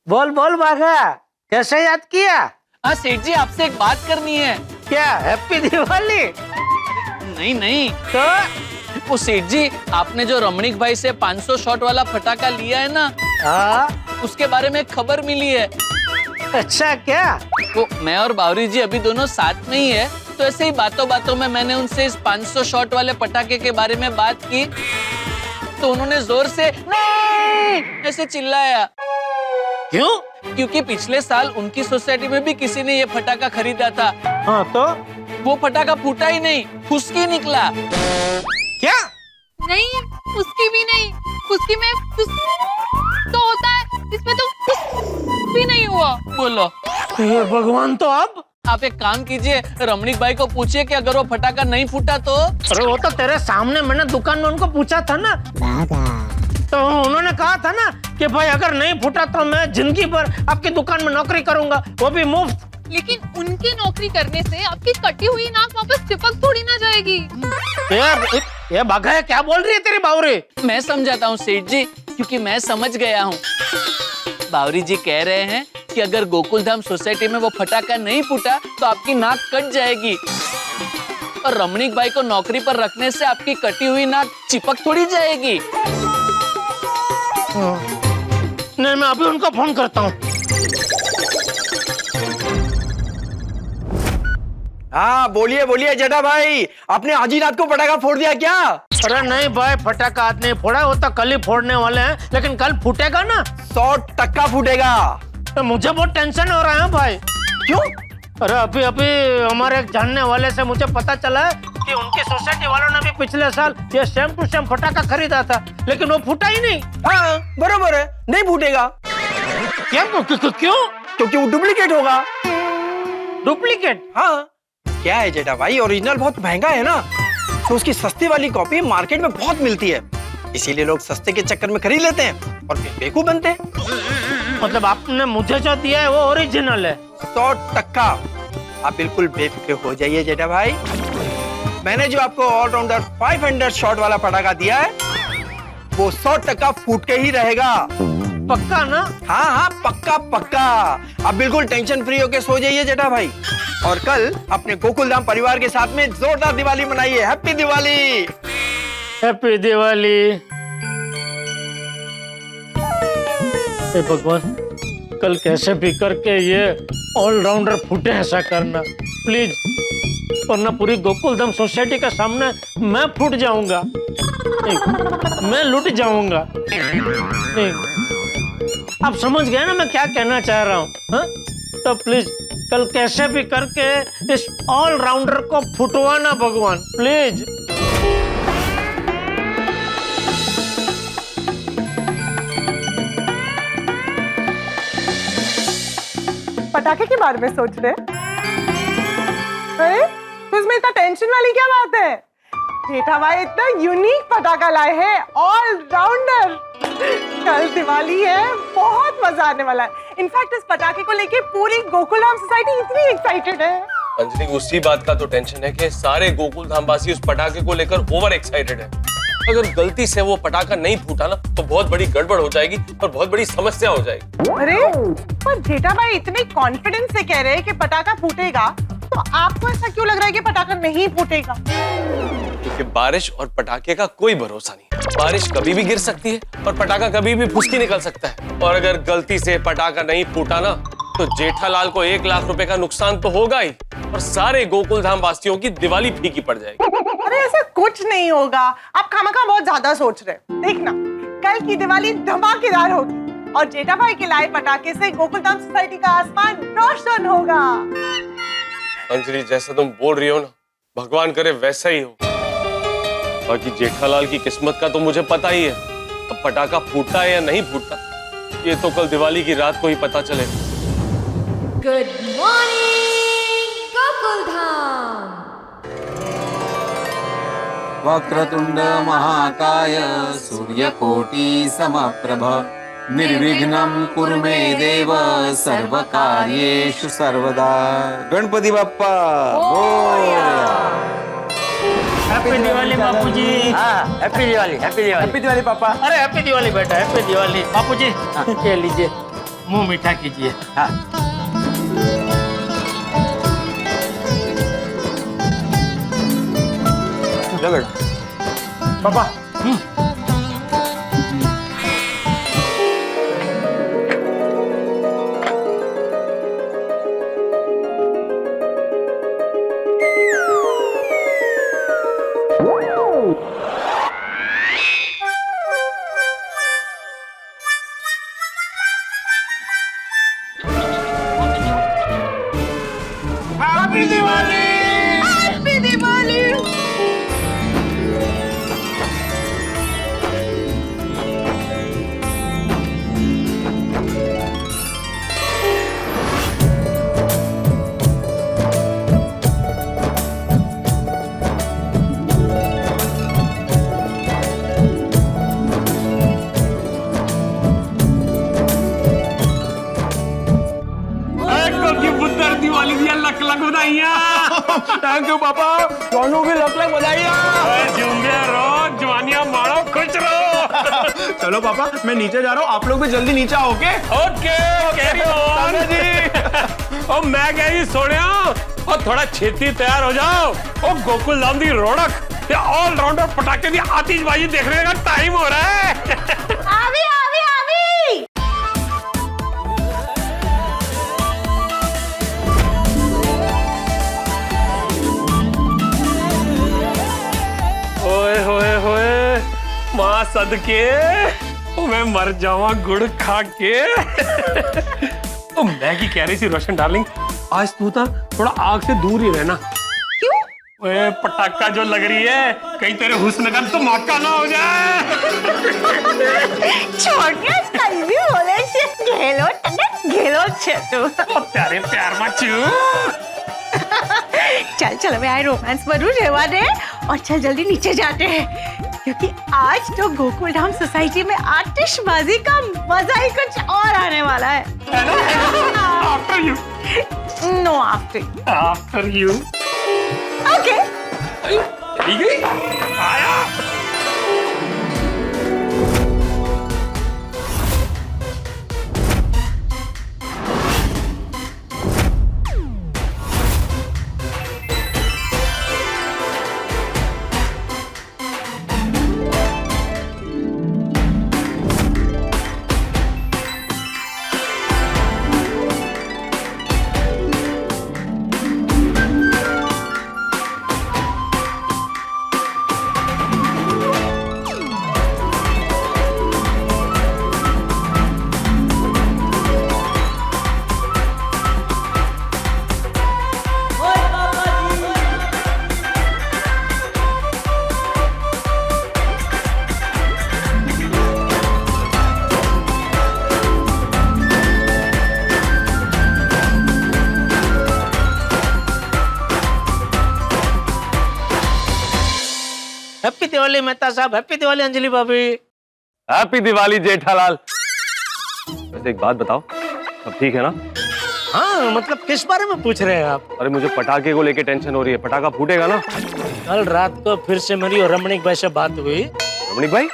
बोल बोल बाघा, कैसे याद किया? हाँ सेठ जी, आपसे एक बात करनी है। क्या हैप्पी दिवाली? नहीं नहीं, तो वो सेठ जी, आपने जो रमणीक भाई से 500 शॉट वाला पटाखा लिया है ना, उसके बारे में खबर मिली है। अच्छा, क्या? वो मैं और बावरी जी अभी दोनों साथ में ही है, तो ऐसे ही बातों बातों में मैंने उनसे इस 500 शॉट वाले पटाखे के बारे में बात की, तो उन्होंने जोर से नहीं ऐसे चिल्लाया। क्यों? क्योंकि पिछले साल उनकी सोसाइटी में भी किसी ने ये पटाखा खरीदा था। हाँ, तो वो पटाखा फूटा ही नहीं, फुसकी निकला। क्या? नहीं, उसकी भी नहीं, उसकी में तो होता है, इसमें तो कुछ भी नहीं हुआ। बोलो ये भगवान, तो अब आप एक काम कीजिए, रमणीक भाई को पूछिए कि अगर वो फटाका नहीं फूटा तो। अरे वो तो तेरे सामने मैंने दुकान में उनको पूछा था ना, तो उन्होंने कहा था ना कि भाई अगर नहीं फूटा तो मैं जिंदगी भर आपकी दुकान में नौकरी करूंगा, वो भी मुफ्त। लेकिन उनकी नौकरी करने से आपकी कटी हुई नाक वापस चिपक थोड़ी ना जाएगी। ये बाघा है, क्या बोल रही है तेरी बावरी? मैं समझाता हूँ सेठ जी, क्योंकि मैं समझ गया हूँ। बावरी जी कह रहे हैं कि अगर गोकुलधाम सोसाइटी में वो फटाका नहीं फूटा तो आपकी नाक कट जाएगी, और रमणीक भाई को नौकरी पर रखने से आपकी कटी हुई नाक चिपक थोड़ी जाएगी। नहीं, मैं अभी उनको फोन करता हूँ। हाँ बोलिए बोलिए जेठा भाई, आपने आज ही रात को पटाखा फोड़ दिया क्या? अरे नहीं भाई, फटाका आज नहीं फोड़ा, वो तो कल ही फोड़ने वाले हैं, लेकिन कल फूटेगा ना, 100% फूटेगा। तो मुझे बहुत टेंशन हो रहा है भाई। क्यों? अरे अभी अभी हमारे एक जानने वाले से मुझे पता चला है कि उनकी सोसाइटी वालों ने भी पिछले साल ये सेम टू सेम फटाका खरीदा था, लेकिन वो फूटा ही नहीं। हाँ बरोबर है, नहीं फूटेगा। क्यों? क्योंकि वो डुप्लीकेट होगा। डुप्लीकेट? हाँ। क्या है जेठा भाई, ओरिजिनल बहुत महंगा है ना, तो उसकी सस्ती वाली कॉपी मार्केट में बहुत मिलती है, इसीलिए लोग सस्ते के चक्कर में खरीद लेते हैं और फिर बेवकूफ बनते हैं। मतलब आपने मुझे जो दिया है वो ओरिजिनल है? 100%। आप बिल्कुल बेफिक्र हो जाइए जेठा भाई, मैंने जो आपको ऑलराउंडर 500 शॉट वाला पटाखा दिया है वो 100% फूट के ही रहेगा। पक्का ना? हाँ हाँ पक्का पक्का। आप बिल्कुल टेंशन फ्री होके सो जाइए जेठा भाई, और कल अपने गोकुलधाम परिवार के साथ में जोरदार दिवाली मनाइए। हैप्पी दिवाली। हैप्पी दिवाली। हे भगवान, कल कैसे भी करके ये ऑलराउंडर फूटे ऐसा करना प्लीज, वरना पूरी गोकुलधाम सोसाइटी के सामने मैं फूट जाऊंगा, मैं लुट जाऊंगा। आप समझ गए ना मैं क्या कहना चाह रहा हूँ? तो प्लीज कल कैसे भी करके इस ऑलराउंडर को फुटवाना भगवान, प्लीज। पटाखे के बारे में सोच रहे? अरे तो इसमें इतना टेंशन वाली क्या बात है? जेठा भाई इतना यूनिक पटाखा लाए हैं, ऑल राउंडर। कल दिवाली है, बहुत मजा आने वाला है। इनफैक्ट इस पटाखे को लेके पूरी गोकुलधाम सोसाइटी इतनी एक्साइटेड है। अंजलि, उसी बात का तो टेंशन है कि सारे गोकुलधाम वासी उस पटाखे को लेकर ओवर एक्साइटेड है। अगर गलती से वो पटाखा नहीं फूटा ना तो बहुत बड़ी गड़बड़ हो जाएगी और बहुत बड़ी समस्या हो जाएगी। अरे पर जेठा भाई इतने कॉन्फिडेंस से कह रहे हैं कि पटाखा फूटेगा, तो आपको ऐसा क्यों लग रहा है कि पटाखा नहीं फूटेगा? क्योंकि बारिश और पटाखे का कोई भरोसा नहीं। बारिश कभी भी गिर सकती है और पटाखा कभी भी फुसकी निकल सकता है, और अगर गलती से पटाखा नहीं फूटा ना तो जेठालाल को 1 लाख रुपए का नुकसान तो होगा ही, और सारे गोकुलधाम वासियों की दिवाली फीकी पड़ जाएगी। अरे ऐसा कुछ नहीं होगा, आप खामखा बहुत ज्यादा सोच रहे हैं। देखना कल की दिवाली धमाकेदार होगी और जेठा भाई के लाए पटाखे से गोकुलधाम सोसाइटी का आसमान रोशन होगा। अंजलि, जैसा तुम बोल रही हो ना, भगवान करे वैसा ही हो। बाकी जेठालाल की किस्मत का तो मुझे पता ही है, अब पटाखा फूटता है या नहीं फूटता ये तो कल दिवाली की रात को ही पता चलेगा। Good morning Gokuldham. वक्रतुंड महाकाय सूर्यकोटि समप्रभ निर्विघ्नं कुरु मे देव सर्वकार्येषु सर्वदा। Ganpati Bappa Morya. Happy Diwali Bapuji. Happy Diwali, happy Diwali. Happy Diwali पापा। अरे हैप्पी दिवाली बेटा, हैप्पी दिवाली। बापूजी ये लीजिए, मुंह मीठा कीजिए। हाँ। लो बेटा। पापा हैप्पी दिवाली। हैप्पी दिवाली। लख बधाइयां। थैंक यू पापा, दोनों भी लख लख बधाइयां। जिंदे रहो, जवानियां मारो, खुश रहो। चलो पापा, मैं नीचे जा रहा हूँ, आप लोग भी जल्दी नीचे आओ। ओके, कैरी ऑन जी। और मैं कह रही सोनिया, और थोड़ा छेती तैयार हो जाओ। और गोकुल धाम दी रौनक, ये ऑलराउंडर पटाखे दी आतिशबाजी देखने का टाइम हो रहा है। आवी आवी आवी। ओए होए होए, माँ सदके, मैं मर जावा गुड़ खा के। तो मैं की कह रही थी रोशन डार्लिंग, आज तू तो थोड़ा आग से दूर ही रहना। क्यों? ओए पटाखा जो लग रही है, कहीं तेरे हुस्न का धमाका ना हो जाए। छोड़िए, कल भी बोले से घेलो तू। प्यारे प्यार मचू। चल चल, मैं आई रोमांस बनू, रेवा दे, और चल जल्दी नीचे जाते हैं, क्योंकि आज तो गोकुल धाम सोसाइटी में आतिशबाजी का मजा ही कुछ और आने वाला है। After you. Know after. After you. Okay. ठीक है, आया। हैप्पी दिवाली मेहता साहब, हैप्पी दिवाली अंजलि भाभी। हैप्पी दिवाली जेठालाल। वैसे एक बात बताओ, सब ठीक है ना? हाँ, मतलब किस बारे में पूछ रहे हैं आप? अरे मुझे पटाखे को लेके टेंशन हो रही है, पटाखा फूटेगा ना? कल रात को फिर से मेरी और रमणीक भाई से बात हुई। रमणीक भाई?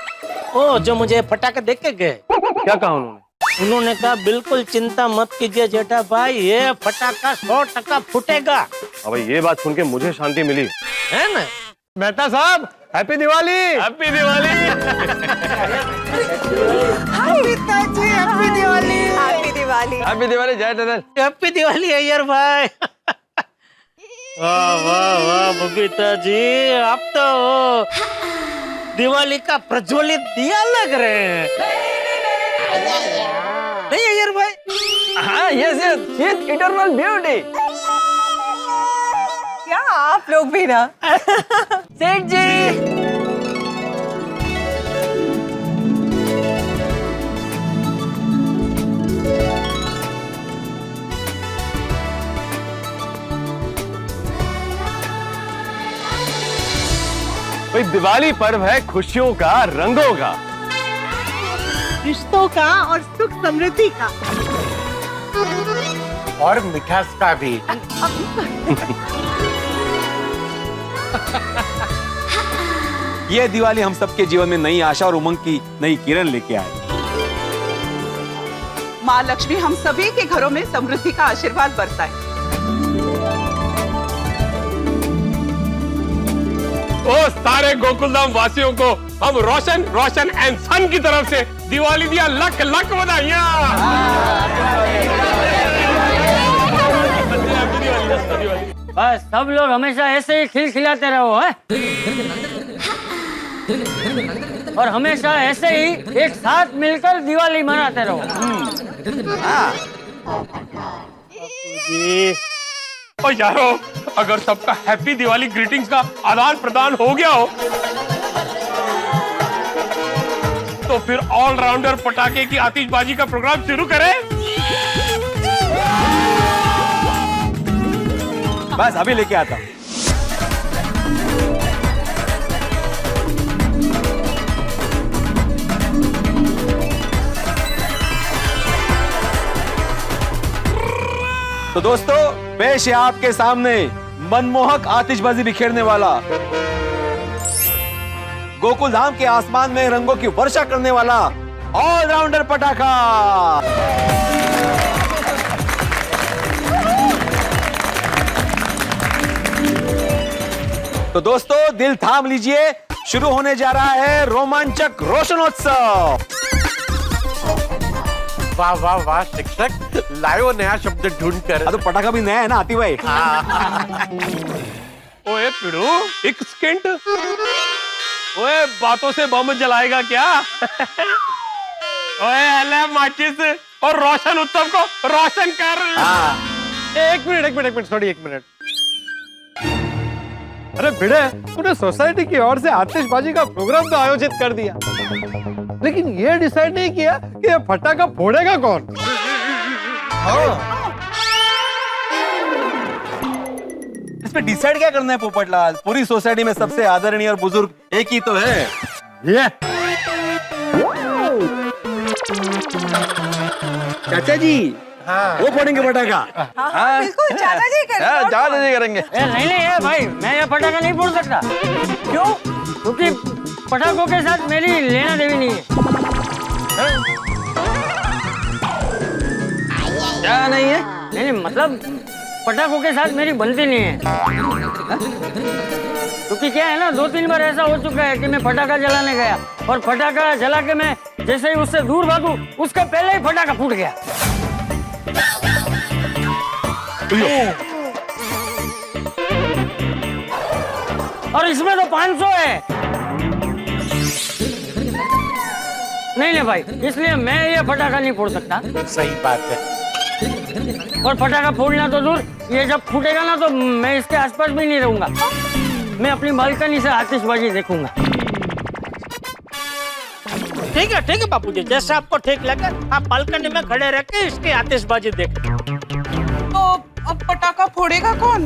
ओ, जो मुझे पटाखे देख के गए। क्या कहा उन्होंने? उन्होंने कहा बिल्कुल चिंता मत कीजिए जेठा भाई, ये पटाखा 100% फूटेगा। अब ये बात सुन के मुझे शांति मिली है ना? मेहता साहब, happy Diwali. Happy Diwali. Happy Diwali. Happy Diwali. Happy Diwali जय ददल। हैप्पी दिवाली अय्यर भाई। वाह वाह वाह बबीता जी, आप तो दिवाली का प्रज्वलित दिया लग रहे हैं। नहीं अय्यर भाई? हाँ, यस यस, इटर्नल ब्यूटी। क्या आप लोग भी ना? सेठ जी, भाई दिवाली पर्व है खुशियों का, रंगों का, रिश्तों का और सुख समृद्धि का, और मिठास का भी। ये दिवाली हम सबके जीवन में नई आशा और उमंग की नई किरण लेके आए। माँ लक्ष्मी हम सभी के घरों में समृद्धि का आशीर्वाद बरसाए। ओ सारे गोकुलधाम वासियों को हम रोशन रोशन एंड सन की तरफ से दिवाली दिया लख लख बधाइयां। बस सब लोग हमेशा ऐसे ही खिलखिलाते रहो है, और हमेशा ऐसे ही एक साथ मिलकर दिवाली मनाते रहो। और यारो, अगर सबका हैप्पी दिवाली ग्रीटिंग्स का आदान प्रदान हो गया हो तो फिर ऑलराउंडर पटाखे की आतिशबाजी का प्रोग्राम शुरू करें। बस अभी लेके आता हूं। तो दोस्तों पेश है आपके सामने मनमोहक आतिशबाजी बिखेरने वाला, गोकुल धाम के आसमान में रंगों की वर्षा करने वाला ऑलराउंडर पटाखा। तो दोस्तों दिल थाम लीजिए, शुरू होने जा रहा है रोमांचक रोशनोत्सव। वाह वाह वाह शिक्षक, लायो नया शब्द ढूंढ कर। तो पटाखा भी नया है ना आती भाई। ओए पिड़ू, एक सेकंड। ओए बातों से बम जलाएगा क्या? ओए अल्लाह माचिस और रोशन उत्सव को रोशन कर। एक मिनट सॉरी, एक मिनट। अरे भिड़े, तूने सोसाइटी की ओर से आतिशबाजी का प्रोग्राम तो आयोजित कर दिया, लेकिन ये डिसाइड नहीं किया कि ये पटाखा फोड़ेगा कौन। इसमें डिसाइड क्या करना है पोपटलाल? पूरी सोसाइटी में सबसे आदरणीय और बुजुर्ग एक ही तो है। ये चाचा जी। हाँ। वो फोड़ेंगे पटाखा। हाँ, बिल्कुल चाचा जी करेंगे। चाचा जी करेंगे। नहीं नहीं भाई, मैं ये पटाखा नहीं फोड़ सकता। क्यों? क्योंकि पटाखों के साथ मेरी लेना देवी नहीं है। क्या नहीं है? नहीं मतलब पटाखों के साथ मेरी बनती नहीं है। क्योंकि क्या है ना, 2-3 बार ऐसा हो चुका है कि मैं पटाखा जलाने गया और पटाखा जला के मैं जैसे ही उससे दूर भागू, उसके पहले ही पटाखा फूट गया। और इसमें तो 500 है। नहीं भाई, इसलिए मैं ये पटाखा नहीं फोड़ सकता। सही बात है। और पटाखा फोड़ना तो दूर, ये जब फूटेगा ना तो मैं इसके आसपास भी नहीं रहूंगा। मैं अपनी बालकनी से आतिशबाजी देखूंगा। ठीक है बापूजी, जैसे आपको ठीक लगे आप बालकनी में खड़े रह के इसकी आतिशबाजी देखो। तो अब पटाखा फोड़ेगा कौन?